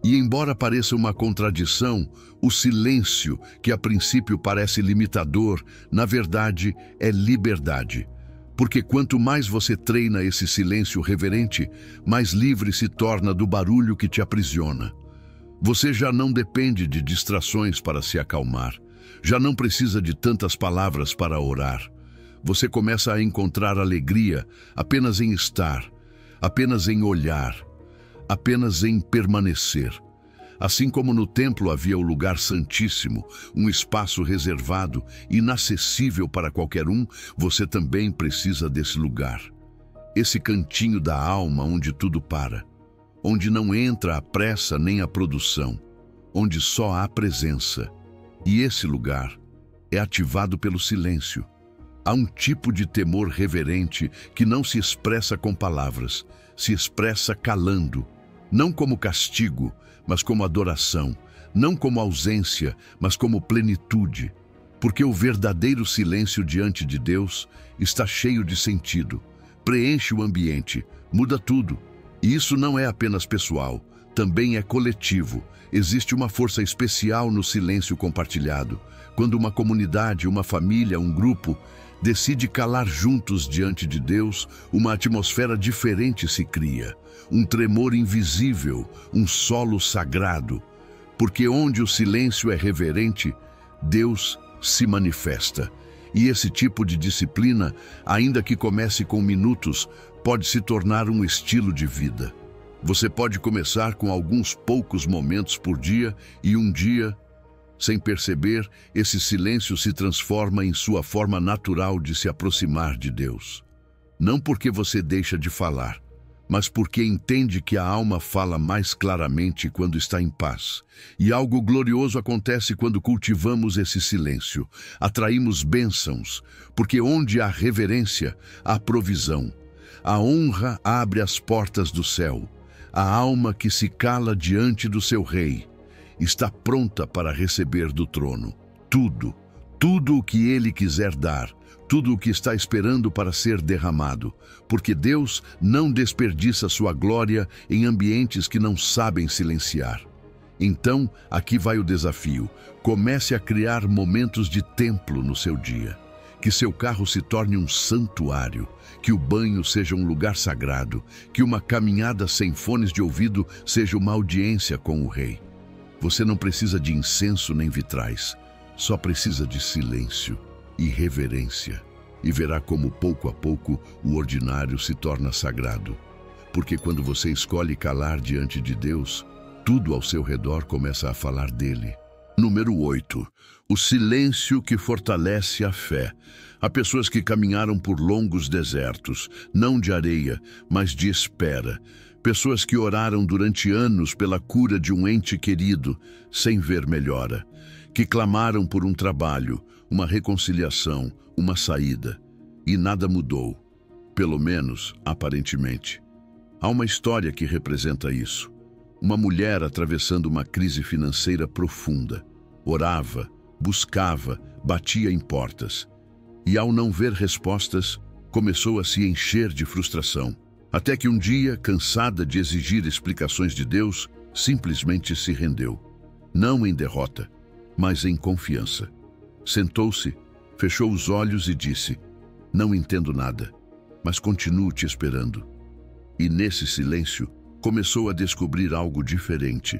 E embora pareça uma contradição, o silêncio, que a princípio parece limitador, na verdade é liberdade. Porque quanto mais você treina esse silêncio reverente, mais livre se torna do barulho que te aprisiona. Você já não depende de distrações para se acalmar. Já não precisa de tantas palavras para orar. Você começa a encontrar alegria apenas em estar, apenas em olhar, apenas em permanecer. Assim como no templo havia o lugar santíssimo, um espaço reservado, inacessível para qualquer um, você também precisa desse lugar. Esse cantinho da alma onde tudo para, onde não entra a pressa nem a produção, onde só há presença. E esse lugar é ativado pelo silêncio. Há um tipo de temor reverente que não se expressa com palavras, se expressa calando, não como castigo, mas como adoração. não como ausência, mas como plenitude. Porque o verdadeiro silêncio diante de Deus está cheio de sentido, preenche o ambiente, muda tudo. E isso não é apenas pessoal, também é coletivo. Existe uma força especial no silêncio compartilhado, quando uma comunidade, uma família, um grupo decide calar juntos diante de Deus, uma atmosfera diferente se cria, um tremor invisível, um solo sagrado. Porque onde o silêncio é reverente, Deus se manifesta. E esse tipo de disciplina, ainda que comece com minutos, pode se tornar um estilo de vida. Você pode começar com alguns poucos momentos por dia e um dia, sem perceber, esse silêncio se transforma em sua forma natural de se aproximar de Deus. Não porque você deixa de falar, mas porque entende que a alma fala mais claramente quando está em paz. E algo glorioso acontece quando cultivamos esse silêncio. Atraímos bênçãos, porque onde há reverência, há provisão. A honra abre as portas do céu. A alma que se cala diante do seu rei está pronta para receber do trono tudo o que ele quiser dar, tudo o que está esperando para ser derramado, porque Deus não desperdiça sua glória em ambientes que não sabem silenciar. Então, aqui vai o desafio. Comece a criar momentos de templo no seu dia. Que seu carro se torne um santuário, que o banho seja um lugar sagrado, que uma caminhada sem fones de ouvido seja uma audiência com o rei. Você não precisa de incenso nem vitrais, só precisa de silêncio e reverência. E verá como pouco a pouco o ordinário se torna sagrado. Porque quando você escolhe calar diante de Deus, tudo ao seu redor começa a falar dele. Número 8. O silêncio que fortalece a fé. Há pessoas que caminharam por longos desertos, não de areia, mas de espera. Pessoas que oraram durante anos pela cura de um ente querido, sem ver melhora. Que clamaram por um trabalho, uma reconciliação, uma saída. E nada mudou. Pelo menos, aparentemente. Há uma história que representa isso. Uma mulher atravessando uma crise financeira profunda. Orava, buscava, batia em portas. E ao não ver respostas, começou a se encher de frustração. Até que um dia, cansada de exigir explicações de Deus, simplesmente se rendeu. Não em derrota, mas em confiança. Sentou-se, fechou os olhos e disse: "Não entendo nada, mas continuo te esperando." E nesse silêncio, começou a descobrir algo diferente.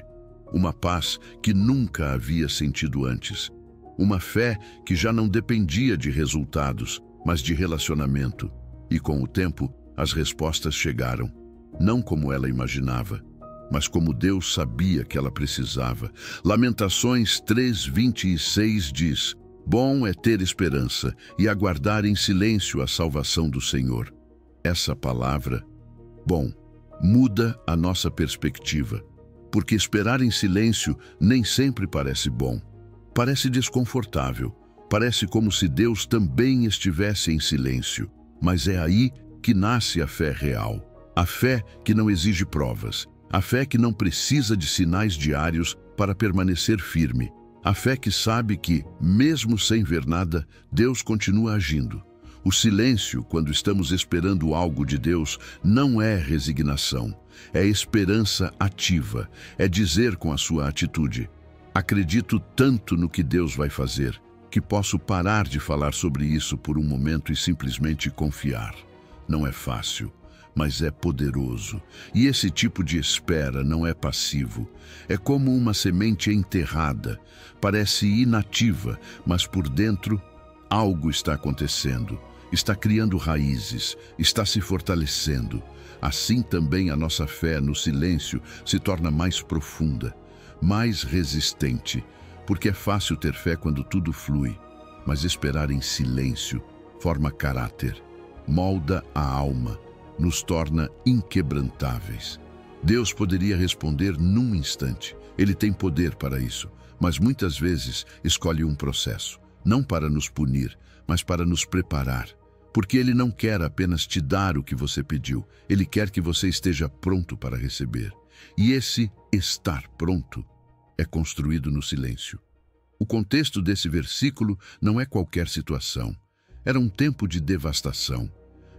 Uma paz que nunca havia sentido antes. Uma fé que já não dependia de resultados, mas de relacionamento. E com o tempo, as respostas chegaram. Não como ela imaginava, mas como Deus sabia que ela precisava. Lamentações 3:26 diz: "Bom é ter esperança e aguardar em silêncio a salvação do Senhor." Essa palavra, bom, muda a nossa perspectiva, porque esperar em silêncio nem sempre parece bom. Parece desconfortável, parece como se Deus também estivesse em silêncio, mas é aí que nasce a fé real. A fé que não exige provas, a fé que não precisa de sinais diários para permanecer firme, a fé que sabe que, mesmo sem ver nada, Deus continua agindo. O silêncio, quando estamos esperando algo de Deus, não é resignação, é esperança ativa, é dizer com a sua atitude: "Acredito tanto no que Deus vai fazer, que posso parar de falar sobre isso por um momento e simplesmente confiar." Não é fácil, mas é poderoso. E esse tipo de espera não é passivo. É como uma semente enterrada. Parece inativa, mas por dentro algo está acontecendo. Está criando raízes, está se fortalecendo. Assim também a nossa fé no silêncio se torna mais profunda, mais resistente, porque é fácil ter fé quando tudo flui, mas esperar em silêncio forma caráter, molda a alma, nos torna inquebrantáveis. Deus poderia responder num instante. Ele tem poder para isso, mas muitas vezes escolhe um processo, não para nos punir, mas para nos preparar. Porque Ele não quer apenas te dar o que você pediu, Ele quer que você esteja pronto para receber. E esse estar pronto é construído no silêncio. O contexto desse versículo não é qualquer situação. Era um tempo de devastação.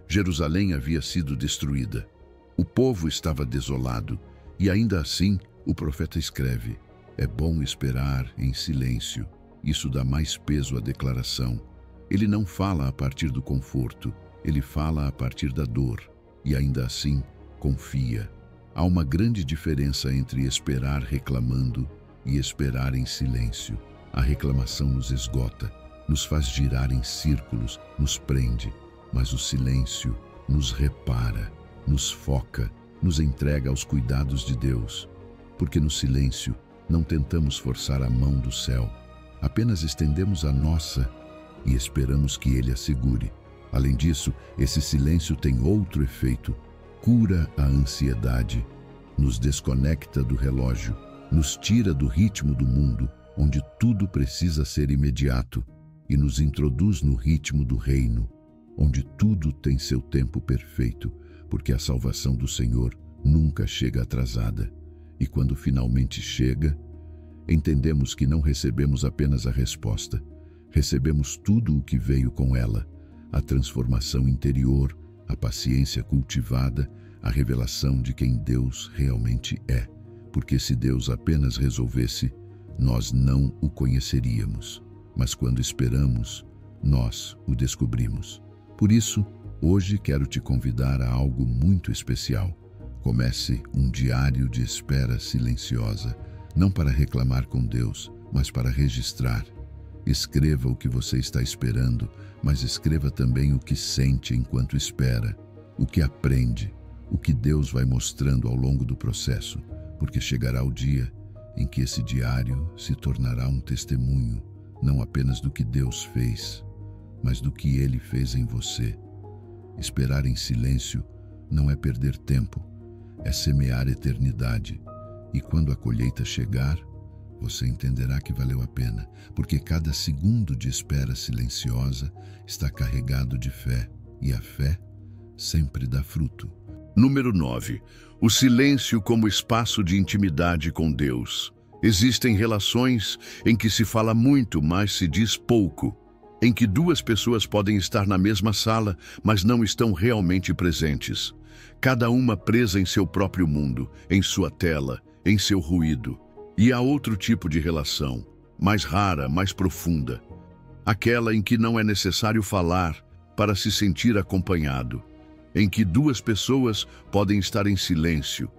Jerusalém havia sido destruída. O povo estava desolado. E ainda assim, o profeta escreve: é bom esperar em silêncio. Isso dá mais peso à declaração. Ele não fala a partir do conforto, ele fala a partir da dor. E ainda assim, confia. Há uma grande diferença entre esperar reclamando e esperar em silêncio. A reclamação nos esgota, nos faz girar em círculos, nos prende, mas o silêncio nos repara, nos foca, nos entrega aos cuidados de Deus. Porque no silêncio não tentamos forçar a mão do céu, apenas estendemos a nossa e esperamos que Ele a segure. Além disso, esse silêncio tem outro efeito: cura a ansiedade, nos desconecta do relógio, nos tira do ritmo do mundo, onde tudo precisa ser imediato, e nos introduz no ritmo do reino, onde tudo tem seu tempo perfeito, porque a salvação do Senhor nunca chega atrasada. E quando finalmente chega, entendemos que não recebemos apenas a resposta, recebemos tudo o que veio com ela: a transformação interior, a paciência cultivada, a revelação de quem Deus realmente é. Porque se Deus apenas resolvesse, nós não o conheceríamos, mas quando esperamos, nós o descobrimos. Por isso, hoje quero te convidar a algo muito especial. Comece um diário de espera silenciosa, não para reclamar com Deus, mas para registrar. Escreva o que você está esperando, mas escreva também o que sente enquanto espera, o que aprende, o que Deus vai mostrando ao longo do processo, porque chegará o dia em que esse diário se tornará um testemunho, não apenas do que Deus fez, mas do que Ele fez em você. Esperar em silêncio não é perder tempo, é semear eternidade. E quando a colheita chegar, você entenderá que valeu a pena, porque cada segundo de espera silenciosa está carregado de fé, e a fé sempre dá fruto. Número 9. O silêncio como espaço de intimidade com Deus. Existem relações em que se fala muito, mas se diz pouco. Em que duas pessoas podem estar na mesma sala, mas não estão realmente presentes. Cada uma presa em seu próprio mundo, em sua tela, em seu ruído. E há outro tipo de relação, mais rara, mais profunda. Aquela em que não é necessário falar para se sentir acompanhado. Em que duas pessoas podem estar em silêncio,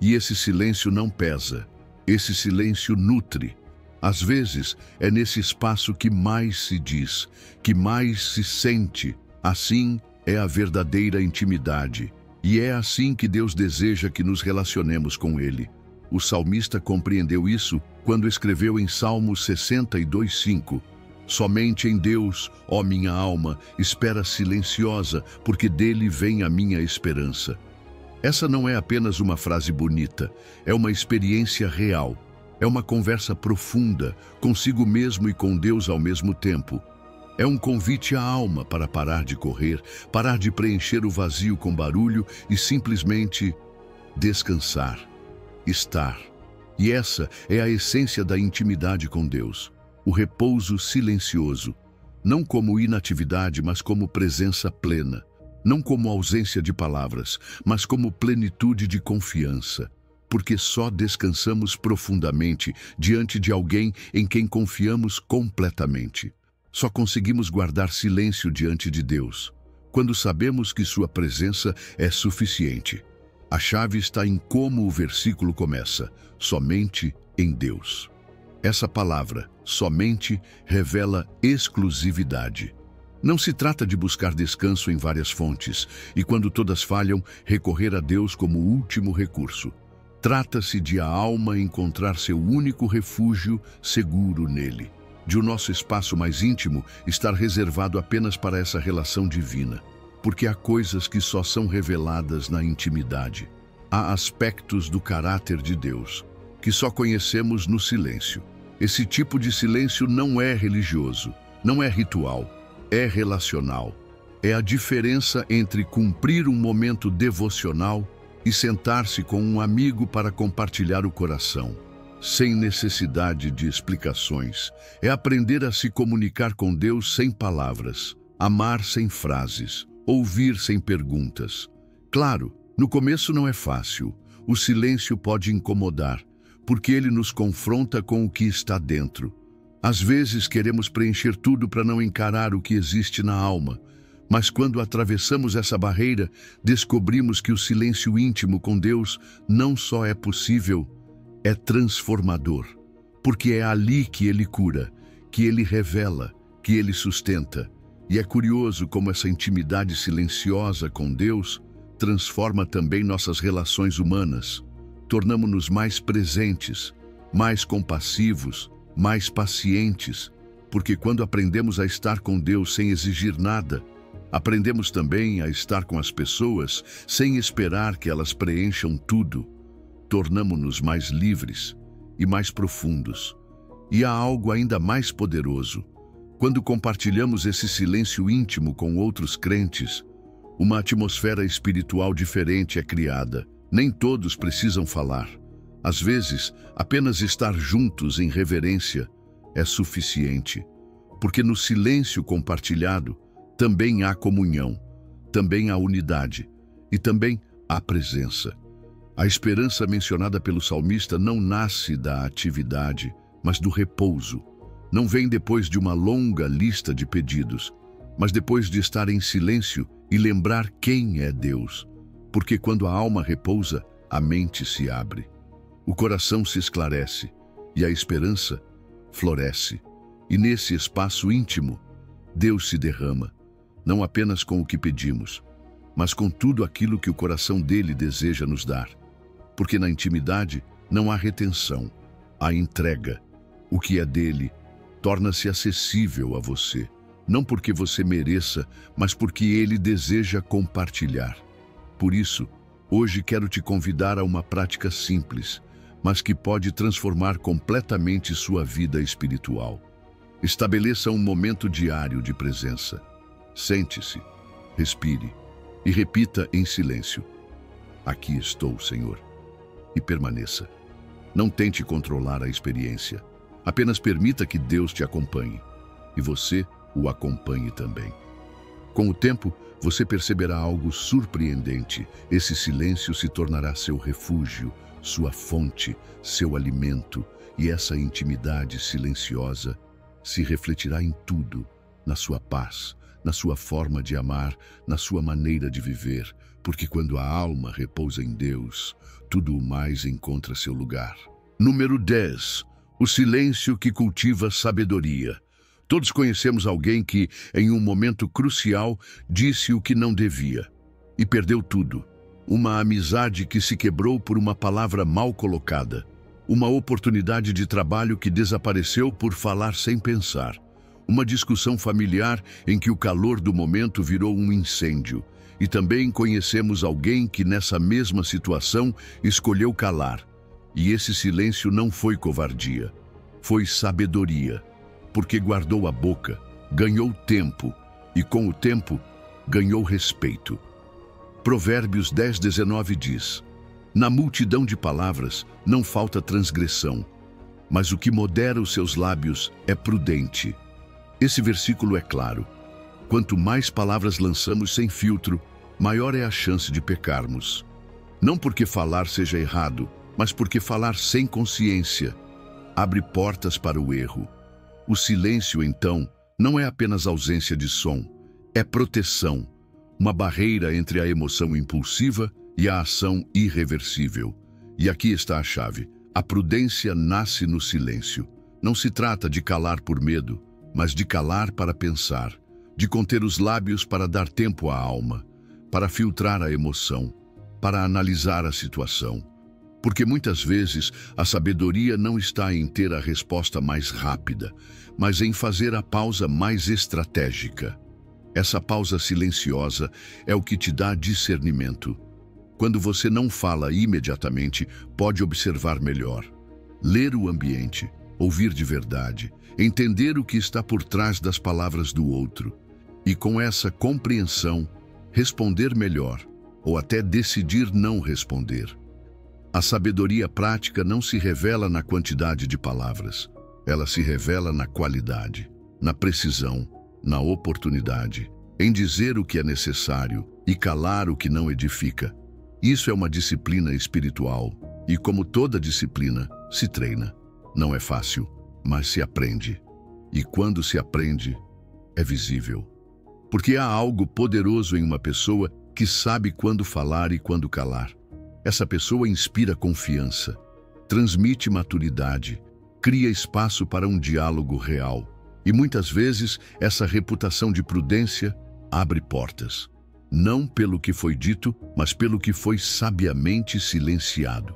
e esse silêncio não pesa, esse silêncio nutre. Às vezes, é nesse espaço que mais se diz, que mais se sente. Assim é a verdadeira intimidade, e é assim que Deus deseja que nos relacionemos com Ele. O salmista compreendeu isso quando escreveu em Salmos 62:5: somente em Deus, ó minha alma, espera silenciosa, porque dele vem a minha esperança. Essa não é apenas uma frase bonita, é uma experiência real. É uma conversa profunda, consigo mesmo e com Deus ao mesmo tempo. É um convite à alma para parar de correr, parar de preencher o vazio com barulho e simplesmente descansar, estar. E essa é a essência da intimidade com Deus. O repouso silencioso, não como inatividade, mas como presença plena, não como ausência de palavras, mas como plenitude de confiança, porque só descansamos profundamente diante de alguém em quem confiamos completamente. Só conseguimos guardar silêncio diante de Deus quando sabemos que sua presença é suficiente. A chave está em como o versículo começa: somente em Deus. Essa palavra, somente, revela exclusividade. Não se trata de buscar descanso em várias fontes e, quando todas falham, recorrer a Deus como último recurso. Trata-se de a alma encontrar seu único refúgio seguro nele. De o nosso espaço mais íntimo estar reservado apenas para essa relação divina. Porque há coisas que só são reveladas na intimidade. Há aspectos do caráter de Deus que só conhecemos no silêncio. Esse tipo de silêncio não é religioso, não é ritual, é relacional. É a diferença entre cumprir um momento devocional e sentar-se com um amigo para compartilhar o coração. sem necessidade de explicações. É aprender a se comunicar com Deus sem palavras, amar sem frases, ouvir sem perguntas. Claro, no começo não é fácil. O silêncio pode incomodar, porque ele nos confronta com o que está dentro. Às vezes queremos preencher tudo para não encarar o que existe na alma, mas quando atravessamos essa barreira, descobrimos que o silêncio íntimo com Deus não só é possível, é transformador, porque é ali que Ele cura, que Ele revela, que Ele sustenta. E é curioso como essa intimidade silenciosa com Deus transforma também nossas relações humanas. Tornamo-nos mais presentes, mais compassivos, mais pacientes, porque quando aprendemos a estar com Deus sem exigir nada, aprendemos também a estar com as pessoas sem esperar que elas preencham tudo. Tornamo-nos mais livres e mais profundos. E há algo ainda mais poderoso. Quando compartilhamos esse silêncio íntimo com outros crentes, uma atmosfera espiritual diferente é criada. Nem todos precisam falar. Às vezes, apenas estar juntos em reverência é suficiente, porque no silêncio compartilhado também há comunhão, também há unidade e também há presença. A esperança mencionada pelo salmista não nasce da atividade, mas do repouso. Não vem depois de uma longa lista de pedidos, mas depois de estar em silêncio e lembrar quem é Deus. Porque quando a alma repousa, a mente se abre. O coração se esclarece e a esperança floresce. E nesse espaço íntimo, Deus se derrama, não apenas com o que pedimos, mas com tudo aquilo que o coração dele deseja nos dar. Porque na intimidade não há retenção, há entrega. O que é dele torna-se acessível a você, não porque você mereça, mas porque ele deseja compartilhar. Por isso, hoje quero te convidar a uma prática simples, mas que pode transformar completamente sua vida espiritual. Estabeleça um momento diário de presença. Sente-se, respire e repita em silêncio: aqui estou, Senhor. E permaneça. Não tente controlar a experiência. Apenas permita que Deus te acompanhe e você o acompanhe também. Com o tempo, você perceberá algo surpreendente. Esse silêncio se tornará seu refúgio, sua fonte, seu alimento, e essa intimidade silenciosa se refletirá em tudo, na sua paz, na sua forma de amar, na sua maneira de viver, porque quando a alma repousa em Deus, tudo o mais encontra seu lugar. Número 10. O silêncio que cultiva sabedoria. Todos conhecemos alguém que, em um momento crucial, disse o que não devia e perdeu tudo. Uma amizade que se quebrou por uma palavra mal colocada. Uma oportunidade de trabalho que desapareceu por falar sem pensar. Uma discussão familiar em que o calor do momento virou um incêndio. E também conhecemos alguém que, nessa mesma situação, escolheu calar. E esse silêncio não foi covardia, foi sabedoria. Porque guardou a boca, ganhou tempo, e com o tempo, ganhou respeito. Provérbios 10:19 diz: na multidão de palavras não falta transgressão, mas o que modera os seus lábios é prudente. Esse versículo é claro. Quanto mais palavras lançamos sem filtro, maior é a chance de pecarmos. Não porque falar seja errado, mas porque falar sem consciência abre portas para o erro. O silêncio, então, não é apenas ausência de som, é proteção, uma barreira entre a emoção impulsiva e a ação irreversível. E aqui está a chave: a prudência nasce no silêncio. Não se trata de calar por medo, mas de calar para pensar, de conter os lábios para dar tempo à alma, para filtrar a emoção, para analisar a situação. Porque muitas vezes a sabedoria não está em ter a resposta mais rápida, mas em fazer a pausa mais estratégica. Essa pausa silenciosa é o que te dá discernimento. Quando você não fala imediatamente, pode observar melhor, ler o ambiente, ouvir de verdade, entender o que está por trás das palavras do outro. E com essa compreensão, responder melhor, ou até decidir não responder. A sabedoria prática não se revela na quantidade de palavras. Ela se revela na qualidade, na precisão, na oportunidade, em dizer o que é necessário e calar o que não edifica. Isso é uma disciplina espiritual e, como toda disciplina, se treina. Não é fácil, mas se aprende. E quando se aprende, é visível. Porque há algo poderoso em uma pessoa que sabe quando falar e quando calar. Essa pessoa inspira confiança, transmite maturidade, cria espaço para um diálogo real. E muitas vezes essa reputação de prudência abre portas. Não pelo que foi dito, mas pelo que foi sabiamente silenciado.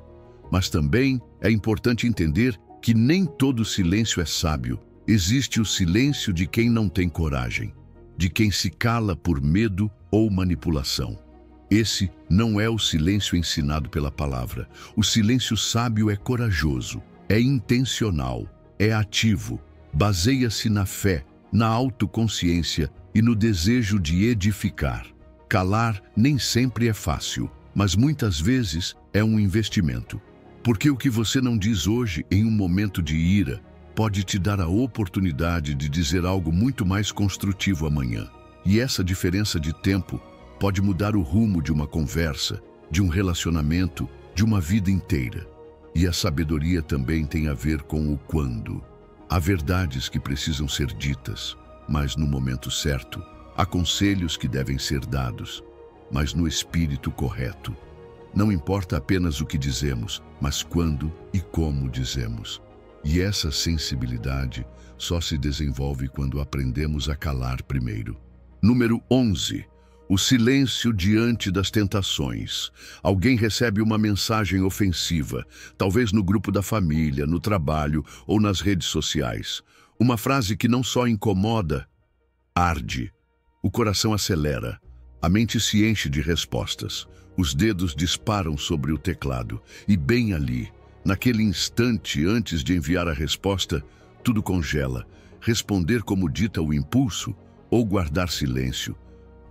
Mas também é importante entender que nem todo silêncio é sábio. Existe o silêncio de quem não tem coragem, de quem se cala por medo ou manipulação. Esse não é o silêncio ensinado pela palavra. O silêncio sábio é corajoso, é intencional, é ativo, baseia-se na fé, na autoconsciência e no desejo de edificar. Calar nem sempre é fácil, mas muitas vezes é um investimento. Porque o que você não diz hoje, em um momento de ira, pode te dar a oportunidade de dizer algo muito mais construtivo amanhã. E essa diferença de tempo pode mudar o rumo de uma conversa, de um relacionamento, de uma vida inteira. E a sabedoria também tem a ver com o quando. Há verdades que precisam ser ditas, mas no momento certo. Há conselhos que devem ser dados, mas no espírito correto. Não importa apenas o que dizemos, mas quando e como dizemos. E essa sensibilidade só se desenvolve quando aprendemos a calar primeiro. Número 11. O silêncio diante das tentações. Alguém recebe uma mensagem ofensiva, talvez no grupo da família, no trabalho ou nas redes sociais. Uma frase que não só incomoda, arde. O coração acelera, a mente se enche de respostas. Os dedos disparam sobre o teclado e bem ali, naquele instante antes de enviar a resposta, tudo congela. Responder como dita o impulso ou guardar silêncio.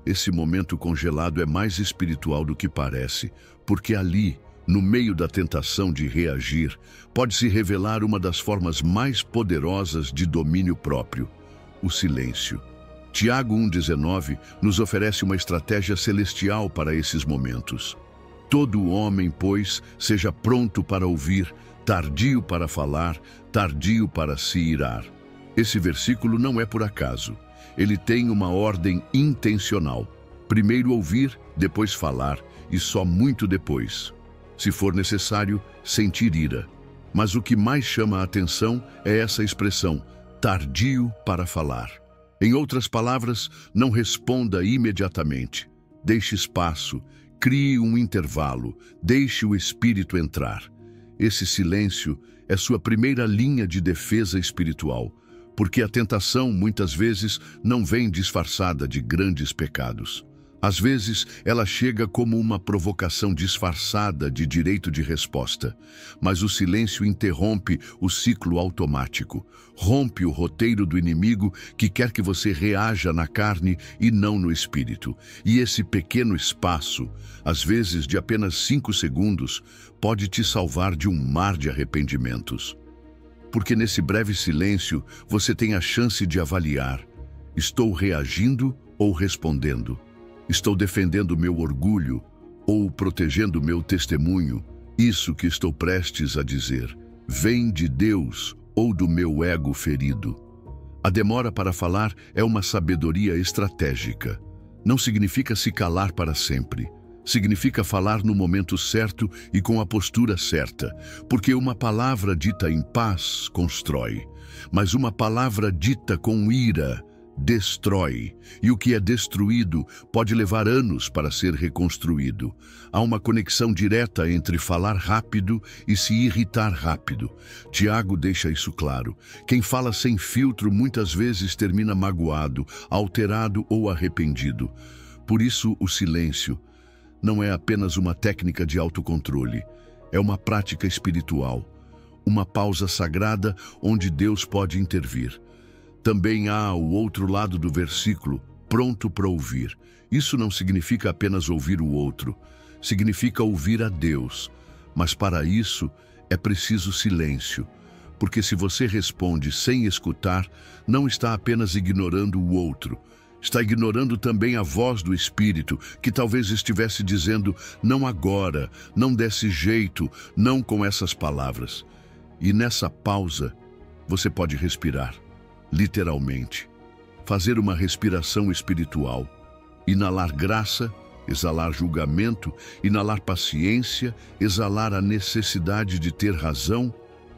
Esse momento congelado é mais espiritual do que parece, porque ali, no meio da tentação de reagir, pode se revelar uma das formas mais poderosas de domínio próprio, o silêncio. Tiago 1,19 nos oferece uma estratégia celestial para esses momentos. Todo homem, pois, seja pronto para ouvir, tardio para falar, tardio para se irar. Esse versículo não é por acaso. Ele tem uma ordem intencional. Primeiro ouvir, depois falar, e só muito depois. Se for necessário, sentir ira. Mas o que mais chama a atenção é essa expressão, tardio para falar. Em outras palavras, não responda imediatamente. Deixe espaço, crie um intervalo, deixe o espírito entrar. Esse silêncio é sua primeira linha de defesa espiritual, porque a tentação, muitas vezes, não vem disfarçada de grandes pecados. Às vezes, ela chega como uma provocação disfarçada de direito de resposta. Mas o silêncio interrompe o ciclo automático, rompe o roteiro do inimigo que quer que você reaja na carne e não no espírito. E esse pequeno espaço, às vezes de apenas 5 segundos, pode te salvar de um mar de arrependimentos. Porque nesse breve silêncio você tem a chance de avaliar: estou reagindo ou respondendo? Estou defendendo meu orgulho ou protegendo meu testemunho? Isso que estou prestes a dizer vem de Deus ou do meu ego ferido? A demora para falar é uma sabedoria estratégica. Não significa se calar para sempre. Significa falar no momento certo e com a postura certa, porque uma palavra dita em paz constrói, mas uma palavra dita com ira destrói, e o que é destruído pode levar anos para ser reconstruído. Há uma conexão direta entre falar rápido e se irritar rápido. Tiago deixa isso claro. Quem fala sem filtro muitas vezes termina magoado, alterado ou arrependido. Por isso, o silêncio não é apenas uma técnica de autocontrole, é uma prática espiritual, uma pausa sagrada onde Deus pode intervir. Também há o outro lado do versículo, pronto para ouvir. Isso não significa apenas ouvir o outro, significa ouvir a Deus. Mas para isso é preciso silêncio, porque se você responde sem escutar, não está apenas ignorando o outro, está ignorando também a voz do Espírito, que talvez estivesse dizendo, não agora, não desse jeito, não com essas palavras. E nessa pausa, você pode respirar, literalmente, fazer uma respiração espiritual, inalar graça, exalar julgamento, inalar paciência, exalar a necessidade de ter razão,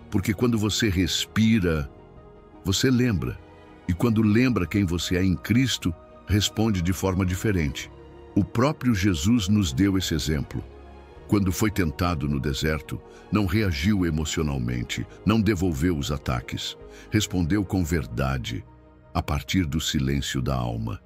porque quando você respira, você lembra. E quando lembra quem você é em Cristo, responde de forma diferente. O próprio Jesus nos deu esse exemplo. Quando foi tentado no deserto, não reagiu emocionalmente, não devolveu os ataques. Respondeu com verdade, a partir do silêncio da alma.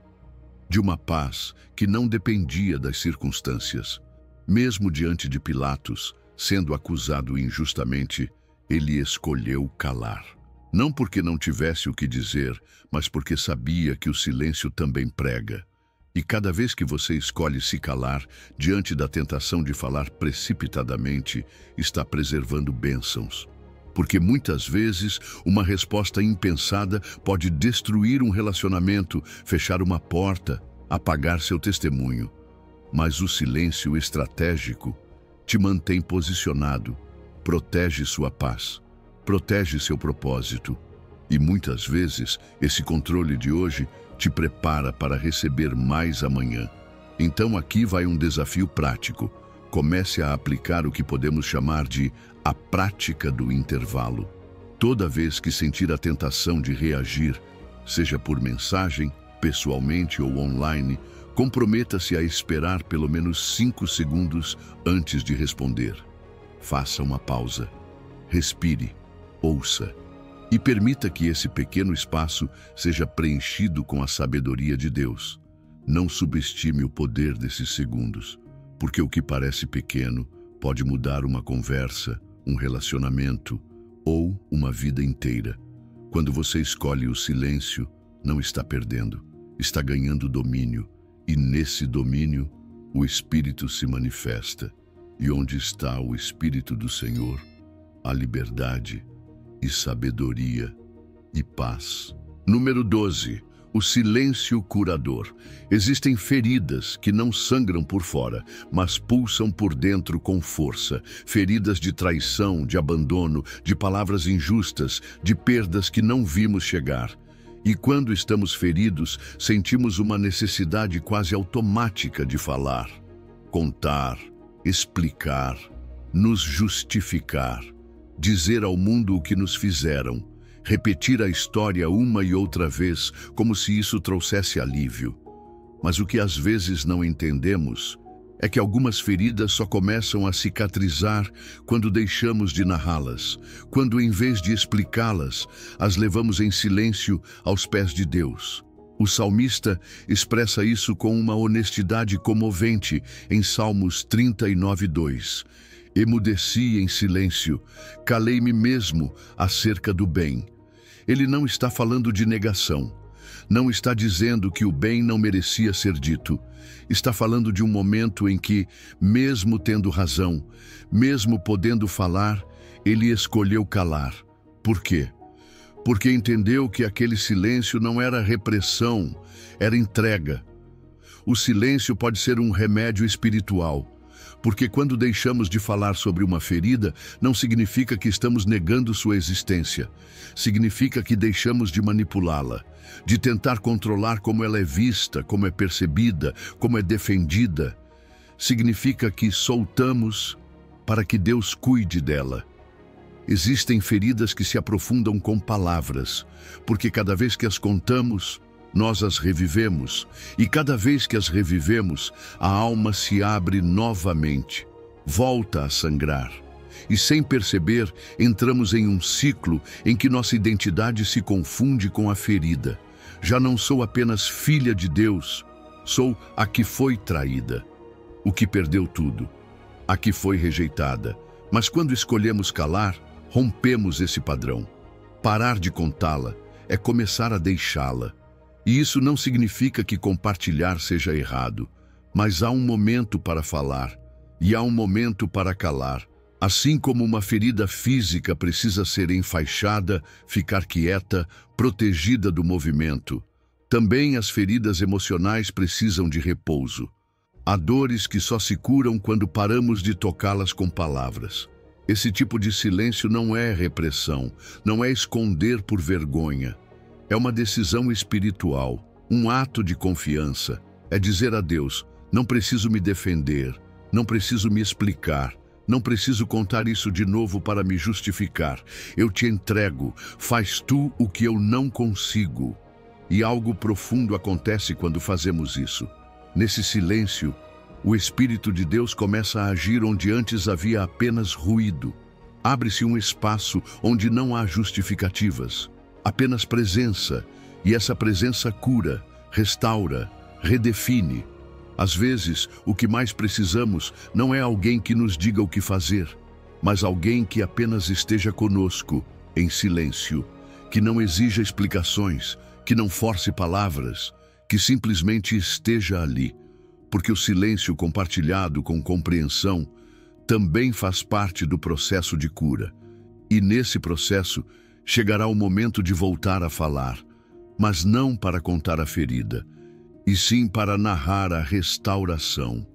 De uma paz que não dependia das circunstâncias. Mesmo diante de Pilatos, sendo acusado injustamente, ele escolheu calar. Não porque não tivesse o que dizer, mas porque sabia que o silêncio também prega. E cada vez que você escolhe se calar, diante da tentação de falar precipitadamente, está preservando bênçãos. Porque muitas vezes, uma resposta impensada pode destruir um relacionamento, fechar uma porta, apagar seu testemunho. Mas o silêncio estratégico te mantém posicionado, protege sua paz, protege seu propósito. E muitas vezes, esse controle de hoje te prepara para receber mais amanhã. Então aqui vai um desafio prático. Comece a aplicar o que podemos chamar de a prática do intervalo. Toda vez que sentir a tentação de reagir, seja por mensagem, pessoalmente ou online, comprometa-se a esperar pelo menos 5 segundos antes de responder. Faça uma pausa, respire, ouça e permita que esse pequeno espaço seja preenchido com a sabedoria de Deus. Não subestime o poder desses segundos, porque o que parece pequeno pode mudar uma conversa, um relacionamento ou uma vida inteira. Quando você escolhe o silêncio, não está perdendo, está ganhando domínio, e nesse domínio o Espírito se manifesta. E onde está o Espírito do Senhor, há liberdade e sabedoria e paz. Número 12. O silêncio curador. Existem feridas que não sangram por fora, mas pulsam por dentro com força. Feridas de traição, de abandono, de palavras injustas, de perdas que não vimos chegar. E quando estamos feridos, sentimos uma necessidade quase automática de falar, contar, explicar, nos justificar, dizer ao mundo o que nos fizeram, repetir a história uma e outra vez, como se isso trouxesse alívio. Mas o que às vezes não entendemos é que algumas feridas só começam a cicatrizar quando deixamos de narrá-las, quando em vez de explicá-las, as levamos em silêncio aos pés de Deus. O salmista expressa isso com uma honestidade comovente em Salmos 39:2. Emudeci em silêncio, calei-me mesmo acerca do bem. Ele não está falando de negação. Não está dizendo que o bem não merecia ser dito. Está falando de um momento em que, mesmo tendo razão, mesmo podendo falar, ele escolheu calar. Por quê? Porque entendeu que aquele silêncio não era repressão, era entrega. O silêncio pode ser um remédio espiritual. Porque quando deixamos de falar sobre uma ferida, não significa que estamos negando sua existência. Significa que deixamos de manipulá-la, de tentar controlar como ela é vista, como é percebida, como é defendida. Significa que soltamos para que Deus cuide dela. Existem feridas que se aprofundam com palavras, porque cada vez que as contamos, nós as revivemos, e cada vez que as revivemos, a alma se abre novamente, volta a sangrar. E sem perceber, entramos em um ciclo em que nossa identidade se confunde com a ferida. Já não sou apenas filha de Deus, sou a que foi traída, o que perdeu tudo, a que foi rejeitada. Mas quando escolhemos calar, rompemos esse padrão. Parar de contá-la é começar a deixá-la. E isso não significa que compartilhar seja errado, mas há um momento para falar e há um momento para calar. Assim como uma ferida física precisa ser enfaixada, ficar quieta, protegida do movimento, também as feridas emocionais precisam de repouso. Há dores que só se curam quando paramos de tocá-las com palavras. Esse tipo de silêncio não é repressão, não é esconder por vergonha. É uma decisão espiritual, um ato de confiança. É dizer a Deus: não preciso me defender, não preciso me explicar, não preciso contar isso de novo para me justificar. Eu te entrego, faz tu o que eu não consigo. E algo profundo acontece quando fazemos isso. Nesse silêncio, o Espírito de Deus começa a agir onde antes havia apenas ruído. Abre-se um espaço onde não há justificativas, apenas presença, e essa presença cura, restaura, redefine. Às vezes, o que mais precisamos não é alguém que nos diga o que fazer, mas alguém que apenas esteja conosco, em silêncio, que não exija explicações, que não force palavras, que simplesmente esteja ali, porque o silêncio compartilhado com compreensão também faz parte do processo de cura. E nesse processo chegará o momento de voltar a falar, mas não para contar a ferida, e sim para narrar a restauração.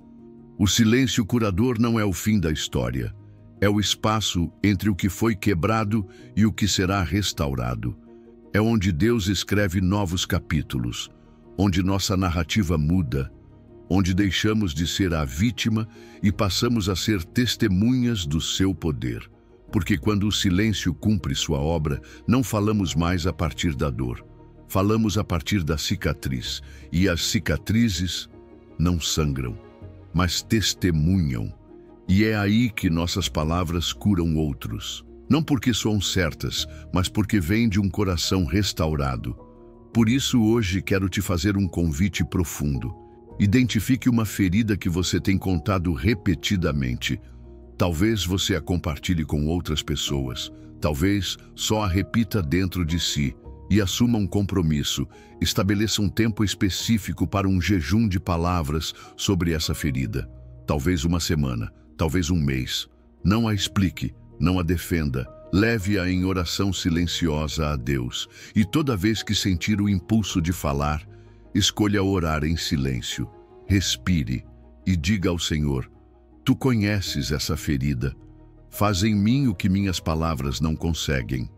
O silêncio curador não é o fim da história, é o espaço entre o que foi quebrado e o que será restaurado. É onde Deus escreve novos capítulos, onde nossa narrativa muda, onde deixamos de ser a vítima e passamos a ser testemunhas do seu poder. Porque quando o silêncio cumpre sua obra, não falamos mais a partir da dor. Falamos a partir da cicatriz, e as cicatrizes não sangram, mas testemunham. E é aí que nossas palavras curam outros. Não porque são certas, mas porque vêm de um coração restaurado. Por isso hoje quero te fazer um convite profundo. Identifique uma ferida que você tem contado repetidamente. Talvez você a compartilhe com outras pessoas. Talvez só a repita dentro de si. E assuma um compromisso. Estabeleça um tempo específico para um jejum de palavras sobre essa ferida. Talvez uma semana, talvez um mês. Não a explique, não a defenda. Leve-a em oração silenciosa a Deus. E toda vez que sentir o impulso de falar, escolha orar em silêncio. Respire e diga ao Senhor: Tu conheces essa ferida. Faz em mim o que minhas palavras não conseguem.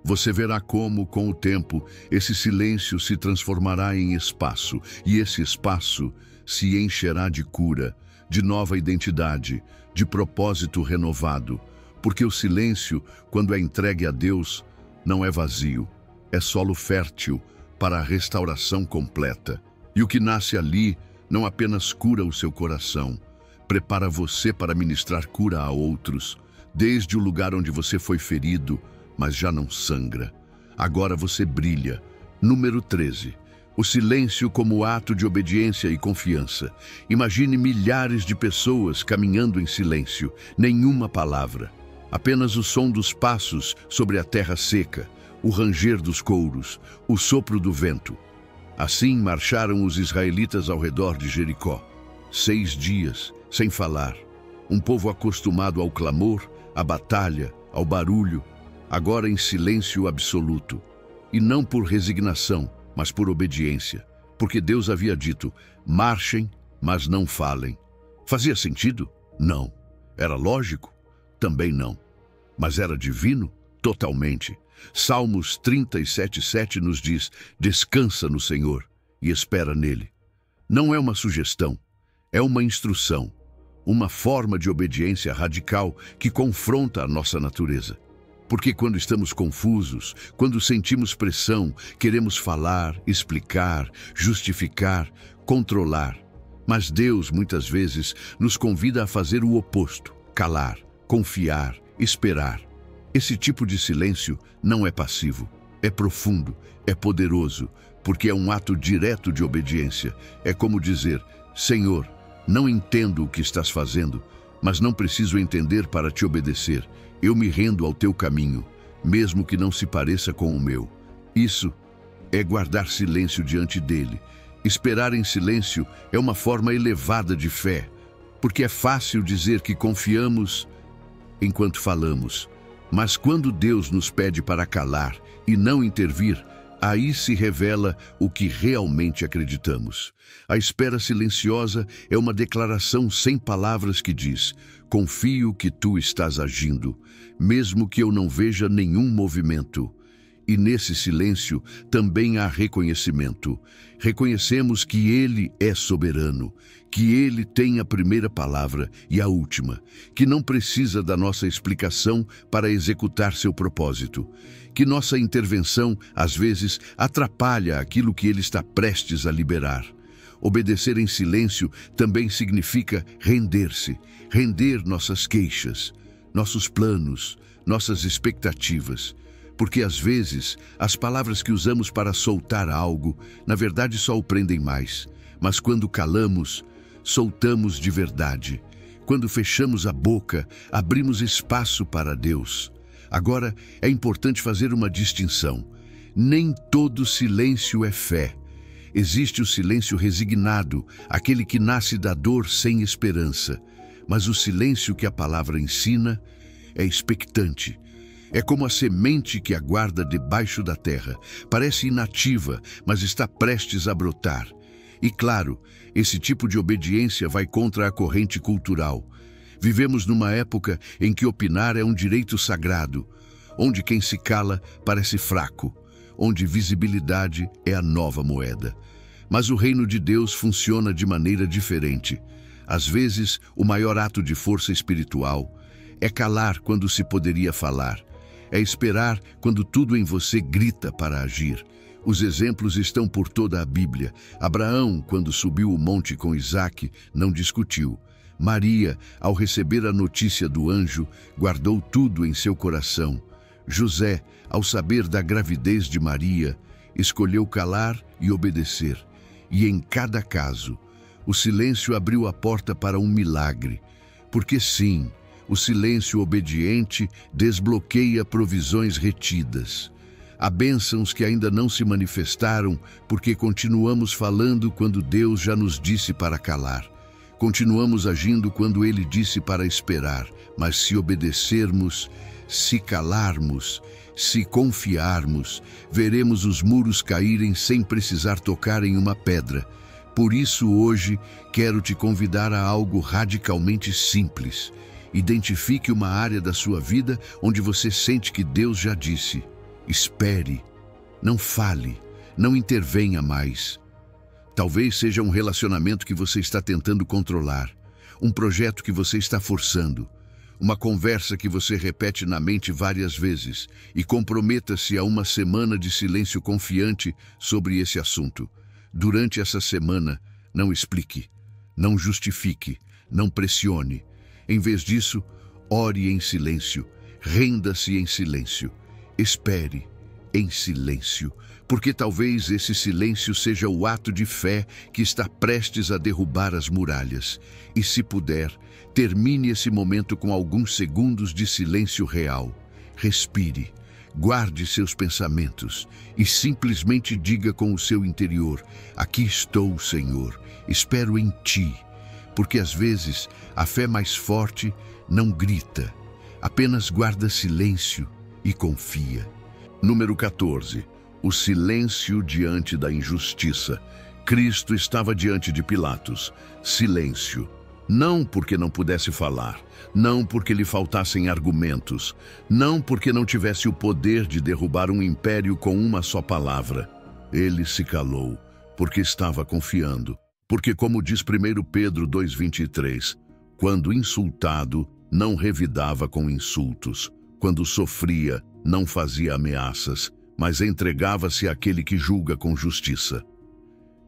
Você verá como, com o tempo, esse silêncio se transformará em espaço, e esse espaço se encherá de cura, de nova identidade, de propósito renovado. Porque o silêncio, quando é entregue a Deus, não é vazio, é solo fértil para a restauração completa. E o que nasce ali não apenas cura o seu coração, prepara você para ministrar cura a outros, desde o lugar onde você foi ferido, mas já não sangra. Agora você brilha. Número 13. O silêncio como ato de obediência e confiança. Imagine milhares de pessoas caminhando em silêncio, nenhuma palavra. Apenas o som dos passos sobre a terra seca, o ranger dos couros, o sopro do vento. Assim marcharam os israelitas ao redor de Jericó. 6 dias, sem falar. Um povo acostumado ao clamor, à batalha, ao barulho, agora em silêncio absoluto. E não por resignação, mas por obediência. Porque Deus havia dito: marchem, mas não falem. Fazia sentido? Não. Era lógico? Também não. Mas era divino? Totalmente. Salmos 37:7 nos diz: descansa no Senhor e espera nele. Não é uma sugestão, é uma instrução, uma forma de obediência radical que confronta a nossa natureza. Porque quando estamos confusos, quando sentimos pressão, queremos falar, explicar, justificar, controlar. Mas Deus, muitas vezes, nos convida a fazer o oposto: calar, confiar, esperar. Esse tipo de silêncio não é passivo, é profundo, é poderoso, porque é um ato direto de obediência. É como dizer: Senhor, não entendo o que estás fazendo, mas não preciso entender para te obedecer. Eu me rendo ao teu caminho, mesmo que não se pareça com o meu. Isso é guardar silêncio diante dele. Esperar em silêncio é uma forma elevada de fé, porque é fácil dizer que confiamos enquanto falamos. Mas quando Deus nos pede para calar e não intervir, aí se revela o que realmente acreditamos. A espera silenciosa é uma declaração sem palavras que diz: confio que tu estás agindo, mesmo que eu não veja nenhum movimento. E nesse silêncio também há reconhecimento. Reconhecemos que Ele é soberano, que Ele tem a primeira palavra e a última, que não precisa da nossa explicação para executar seu propósito, que nossa intervenção, às vezes, atrapalha aquilo que Ele está prestes a liberar. Obedecer em silêncio também significa render-se, render nossas queixas, nossos planos, nossas expectativas. Porque às vezes, as palavras que usamos para soltar algo, na verdade só o prendem mais. Mas quando calamos, soltamos de verdade. Quando fechamos a boca, abrimos espaço para Deus. Agora, é importante fazer uma distinção. Nem todo silêncio é fé. Existe o silêncio resignado, aquele que nasce da dor sem esperança. Mas o silêncio que a palavra ensina é expectante. É como a semente que aguarda debaixo da terra. Parece inativa, mas está prestes a brotar. E claro, esse tipo de obediência vai contra a corrente cultural. Vivemos numa época em que opinar é um direito sagrado, onde quem se cala parece fraco, onde visibilidade é a nova moeda. Mas o reino de Deus funciona de maneira diferente. Às vezes, o maior ato de força espiritual é calar quando se poderia falar. É esperar quando tudo em você grita para agir. Os exemplos estão por toda a Bíblia. Abraão, quando subiu o monte com Isaque, não discutiu. Maria, ao receber a notícia do anjo, guardou tudo em seu coração. José, ao saber da gravidez de Maria, escolheu calar e obedecer. E em cada caso, o silêncio abriu a porta para um milagre. Porque sim, o silêncio obediente desbloqueia provisões retidas. Há bênçãos que ainda não se manifestaram porque continuamos falando quando Deus já nos disse para calar. Continuamos agindo quando Ele disse para esperar. Mas se obedecermos, se calarmos, se confiarmos, veremos os muros caírem sem precisar tocar em uma pedra. Por isso hoje quero te convidar a algo radicalmente simples. Identifique uma área da sua vida onde você sente que Deus já disse: espere, não fale, não intervenha mais. Talvez seja um relacionamento que você está tentando controlar, um projeto que você está forçando, uma conversa que você repete na mente várias vezes, e comprometa-se a uma semana de silêncio confiante sobre esse assunto. Durante essa semana, não explique, não justifique, não pressione. Em vez disso, ore em silêncio, renda-se em silêncio, espere em silêncio, porque talvez esse silêncio seja o ato de fé que está prestes a derrubar as muralhas. E se puder, termine esse momento com alguns segundos de silêncio real. Respire, guarde seus pensamentos e simplesmente diga com o seu interior: aqui estou, Senhor, espero em Ti. Porque às vezes a fé mais forte não grita, apenas guarda silêncio e confia. Número 14. O silêncio diante da injustiça. Cristo estava diante de Pilatos. Silêncio. Não porque não pudesse falar, não porque lhe faltassem argumentos, não porque não tivesse o poder de derrubar um império com uma só palavra. Ele se calou, porque estava confiando. Porque, como diz 1 Pedro 2,23, quando insultado, não revidava com insultos. Quando sofria, não fazia ameaças, mas entregava-se àquele que julga com justiça.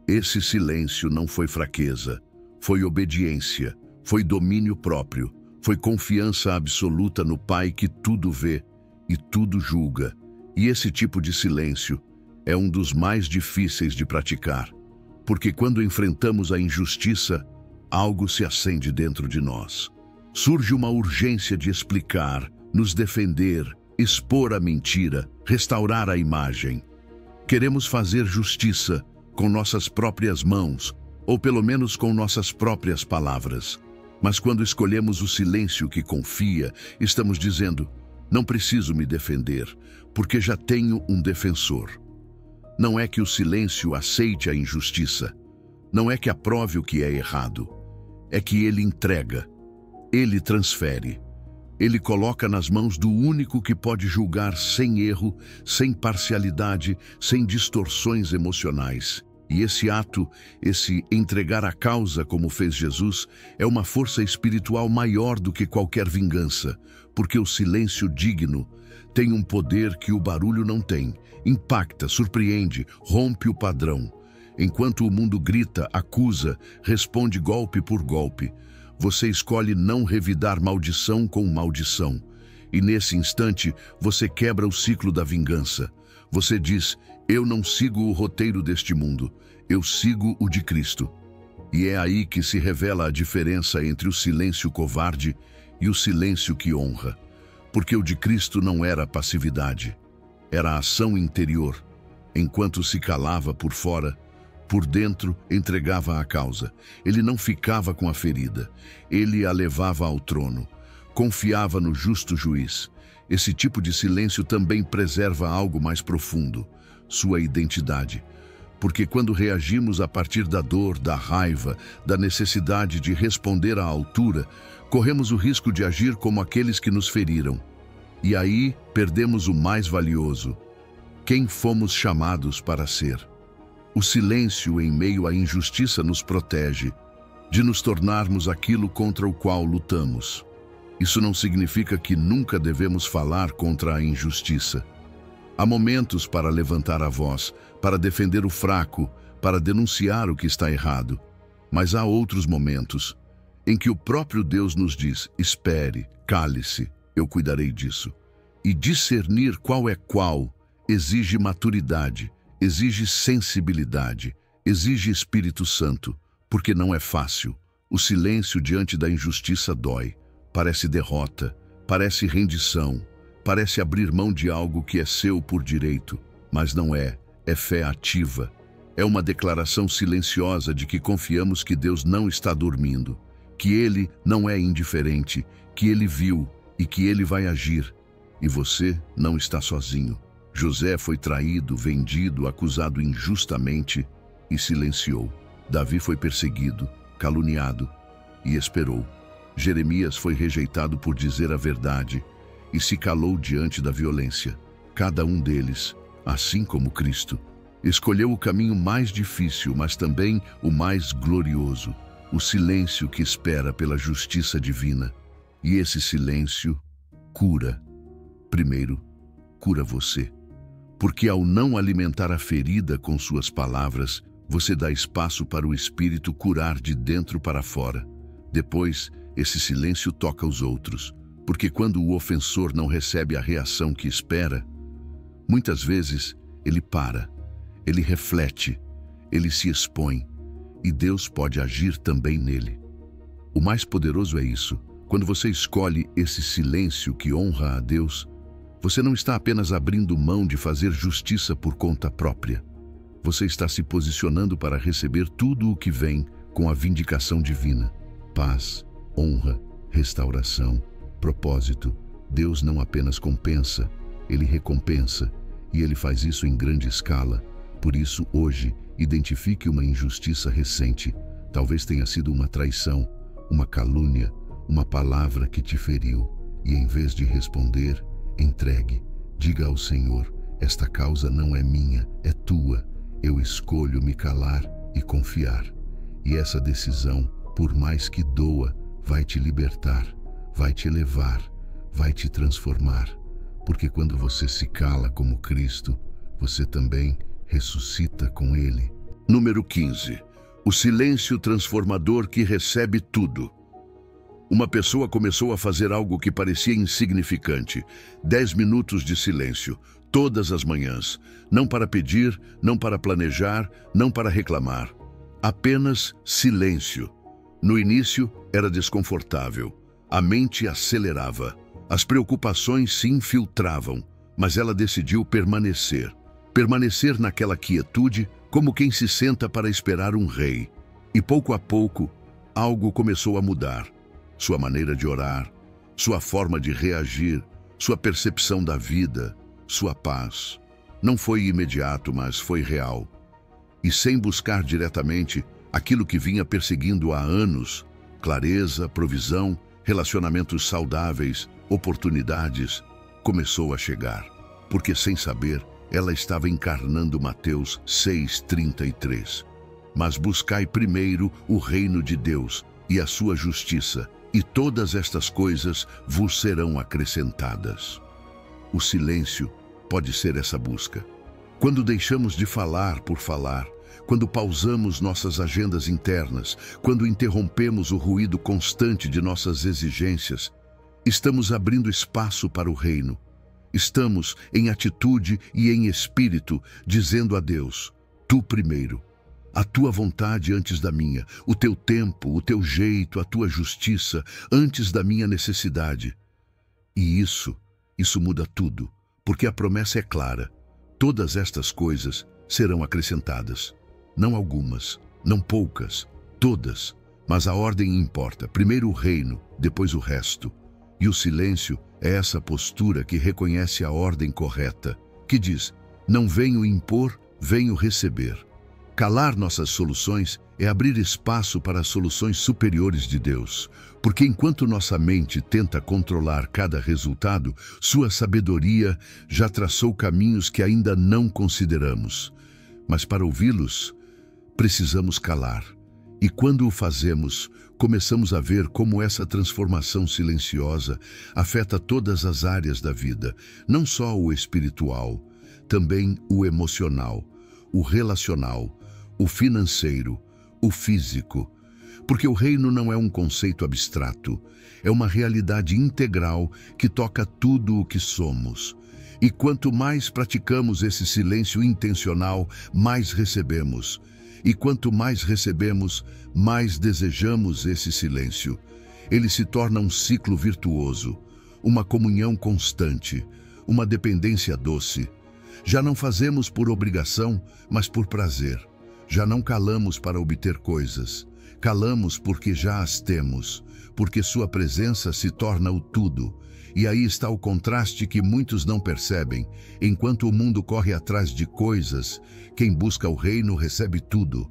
Esse silêncio não foi fraqueza, foi obediência, foi domínio próprio, foi confiança absoluta no Pai que tudo vê e tudo julga. E esse tipo de silêncio é um dos mais difíceis de praticar. Porque quando enfrentamos a injustiça, algo se acende dentro de nós. Surge uma urgência de explicar, nos defender, expor a mentira, restaurar a imagem. Queremos fazer justiça com nossas próprias mãos, ou pelo menos com nossas próprias palavras. Mas quando escolhemos o silêncio que confia, estamos dizendo: não preciso me defender, porque já tenho um defensor. Não é que o silêncio aceite a injustiça, não é que aprove o que é errado, é que ele entrega, ele transfere, ele coloca nas mãos do único que pode julgar sem erro, sem parcialidade, sem distorções emocionais. E esse ato, esse entregar a causa como fez Jesus, é uma força espiritual maior do que qualquer vingança, porque o silêncio digno tem um poder que o barulho não tem, impacta, surpreende, rompe o padrão. Enquanto o mundo grita, acusa, responde golpe por golpe, você escolhe não revidar maldição com maldição. E nesse instante, você quebra o ciclo da vingança. Você diz: eu não sigo o roteiro deste mundo, eu sigo o de Cristo. E é aí que se revela a diferença entre o silêncio covarde e o silêncio que honra. Porque o de Cristo não era passividade, era ação interior. Enquanto se calava por fora, por dentro entregava a causa. Ele não ficava com a ferida, ele a levava ao trono. Confiava no justo juiz. Esse tipo de silêncio também preserva algo mais profundo, sua identidade. Porque quando reagimos a partir da dor, da raiva, da necessidade de responder à altura, corremos o risco de agir como aqueles que nos feriram. E aí perdemos o mais valioso: quem fomos chamados para ser. O silêncio em meio à injustiça nos protege de nos tornarmos aquilo contra o qual lutamos. Isso não significa que nunca devemos falar contra a injustiça. Há momentos para levantar a voz, para defender o fraco, para denunciar o que está errado. Mas há outros momentos em que o próprio Deus nos diz: espere, cale-se, eu cuidarei disso. E discernir qual é qual exige maturidade, exige sensibilidade, exige Espírito Santo, porque não é fácil. O silêncio diante da injustiça dói. Parece derrota, parece rendição, parece abrir mão de algo que é seu por direito, mas não é, é fé ativa. É uma declaração silenciosa de que confiamos que Deus não está dormindo, que Ele não é indiferente, que Ele viu e que Ele vai agir. E você não está sozinho. José foi traído, vendido, acusado injustamente e silenciou. Davi foi perseguido, caluniado e esperou. Jeremias foi rejeitado por dizer a verdade e se calou diante da violência. Cada um deles, assim como Cristo, escolheu o caminho mais difícil, mas também o mais glorioso, o silêncio que espera pela justiça divina. E esse silêncio cura. Primeiro, cura você. Porque ao não alimentar a ferida com suas palavras, você dá espaço para o Espírito curar de dentro para fora. Depois, esse silêncio toca os outros, porque quando o ofensor não recebe a reação que espera, muitas vezes ele para, ele reflete, ele se expõe, e Deus pode agir também nele. O mais poderoso é isso: quando você escolhe esse silêncio que honra a Deus, você não está apenas abrindo mão de fazer justiça por conta própria. Você está se posicionando para receber tudo o que vem com a vindicação divina: paz, honra, restauração, propósito. Deus não apenas compensa, Ele recompensa, e Ele faz isso em grande escala. Por isso, hoje, identifique uma injustiça recente. Talvez tenha sido uma traição, uma calúnia, uma palavra que te feriu. E em vez de responder, entregue. Diga ao Senhor: esta causa não é minha, é tua. Eu escolho me calar e confiar. E essa decisão, por mais que doa, vai te libertar, vai te elevar, vai te transformar. Porque quando você se cala como Cristo, você também ressuscita com Ele. Número 15. O silêncio transformador que recebe tudo. Uma pessoa começou a fazer algo que parecia insignificante. 10 minutos de silêncio, todas as manhãs. Não para pedir, não para planejar, não para reclamar. Apenas silêncio. No início, era desconfortável. A mente acelerava. As preocupações se infiltravam, mas ela decidiu permanecer. Permanecer naquela quietude, como quem se senta para esperar um rei. E pouco a pouco, algo começou a mudar. sua maneira de orar, sua forma de reagir, sua percepção da vida, sua paz. Não foi imediato, mas foi real. E sem buscar diretamente aquilo que vinha perseguindo há anos, clareza, provisão, relacionamentos saudáveis, oportunidades, começou a chegar. Porque sem saber, ela estava encarnando Mateus 6:33. Mas buscai primeiro o reino de Deus e a sua justiça, e todas estas coisas vos serão acrescentadas. O silêncio pode ser essa busca. Quando deixamos de falar por falar, quando pausamos nossas agendas internas, quando interrompemos o ruído constante de nossas exigências, estamos abrindo espaço para o reino. Estamos, em atitude e em espírito, dizendo a Deus: Tu primeiro, a tua vontade antes da minha, o teu tempo, o teu jeito, a tua justiça antes da minha necessidade. E isso muda tudo, porque a promessa é clara. Todas estas coisas serão acrescentadas. Não algumas, não poucas, todas. Mas a ordem importa. Primeiro o reino, depois o resto. E o silêncio é essa postura que reconhece a ordem correta, que diz: não venho impor, venho receber. Calar nossas soluções é abrir espaço para as soluções superiores de Deus, porque enquanto nossa mente tenta controlar cada resultado, sua sabedoria já traçou caminhos que ainda não consideramos. Mas para ouvi-los, precisamos calar. E quando o fazemos, começamos a ver como essa transformação silenciosa afeta todas as áreas da vida, não só o espiritual, também o emocional, o relacional, o financeiro, o físico. Porque o reino não é um conceito abstrato, é uma realidade integral que toca tudo o que somos. E quanto mais praticamos esse silêncio intencional, mais recebemos. E quanto mais recebemos, mais desejamos esse silêncio. Ele se torna um ciclo virtuoso, uma comunhão constante, uma dependência doce. Já não fazemos por obrigação, mas por prazer. Já não calamos para obter coisas. Calamos porque já as temos, porque sua presença se torna o tudo. E aí está o contraste que muitos não percebem. Enquanto o mundo corre atrás de coisas, quem busca o reino recebe tudo.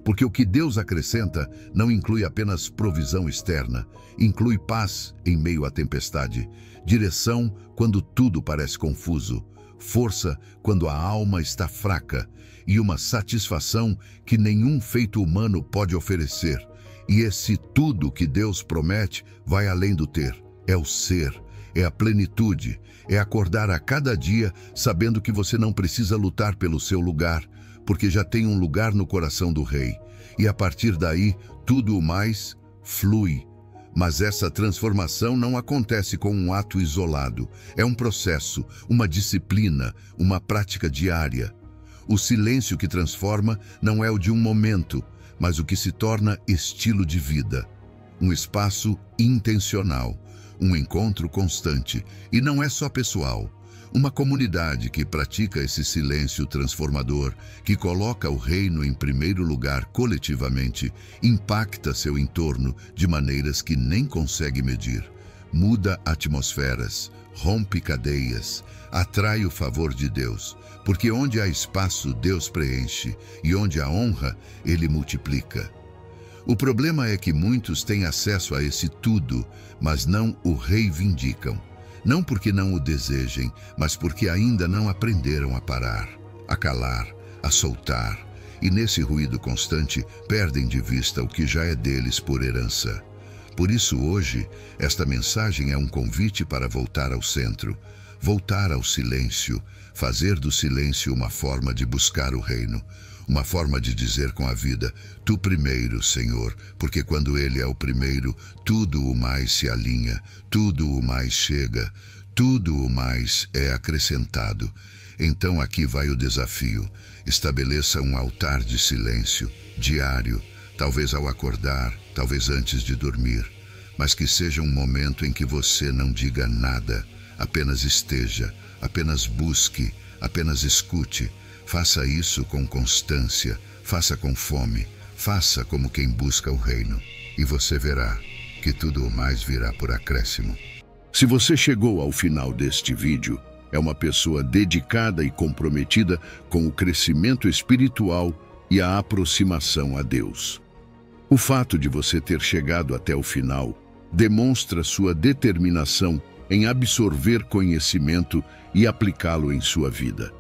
Porque o que Deus acrescenta não inclui apenas provisão externa, inclui paz em meio à tempestade, direção quando tudo parece confuso, força quando a alma está fraca e uma satisfação que nenhum feito humano pode oferecer. E esse tudo que Deus promete vai além do ter, é o ser. É a plenitude, é acordar a cada dia sabendo que você não precisa lutar pelo seu lugar, porque já tem um lugar no coração do Rei. E a partir daí, tudo o mais flui. Mas essa transformação não acontece com um ato isolado. É um processo, uma disciplina, uma prática diária. O silêncio que transforma não é o de um momento, mas o que se torna estilo de vida. Um espaço intencional. Um encontro constante, e não é só pessoal. Uma comunidade que pratica esse silêncio transformador, que coloca o reino em primeiro lugar coletivamente, impacta seu entorno de maneiras que nem consegue medir. Muda atmosferas, rompe cadeias, atrai o favor de Deus, porque onde há espaço, Deus preenche, e onde há honra, Ele multiplica. O problema é que muitos têm acesso a esse tudo, mas não o reivindicam. Não porque não o desejem, mas porque ainda não aprenderam a parar, a calar, a soltar. E nesse ruído constante, perdem de vista o que já é deles por herança. Por isso hoje, esta mensagem é um convite para voltar ao centro, voltar ao silêncio, fazer do silêncio uma forma de buscar o reino. Uma forma de dizer com a vida: Tu primeiro, Senhor, porque quando Ele é o primeiro, tudo o mais se alinha, tudo o mais chega, tudo o mais é acrescentado. Então aqui vai o desafio. Estabeleça um altar de silêncio, diário, talvez ao acordar, talvez antes de dormir, mas que seja um momento em que você não diga nada, apenas esteja, apenas busque, apenas escute. Faça isso com constância, faça com fome, faça como quem busca o reino. E você verá, que tudo o mais virá por acréscimo. Se você chegou ao final deste vídeo, é uma pessoa dedicada e comprometida com o crescimento espiritual e a aproximação a Deus. O fato de você ter chegado até o final demonstra sua determinação em absorver conhecimento e aplicá-lo em sua vida.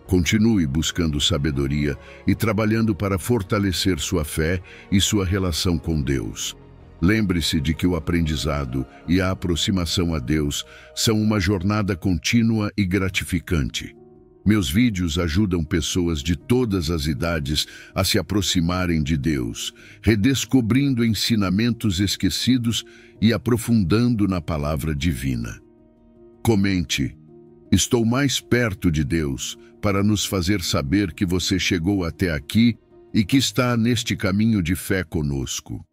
Continue buscando sabedoria e trabalhando para fortalecer sua fé e sua relação com Deus. Lembre-se de que o aprendizado e a aproximação a Deus são uma jornada contínua e gratificante. Meus vídeos ajudam pessoas de todas as idades a se aproximarem de Deus, redescobrindo ensinamentos esquecidos e aprofundando na palavra divina. Comente: estou mais perto de Deus, para nos fazer saber que você chegou até aqui e que está neste caminho de fé conosco.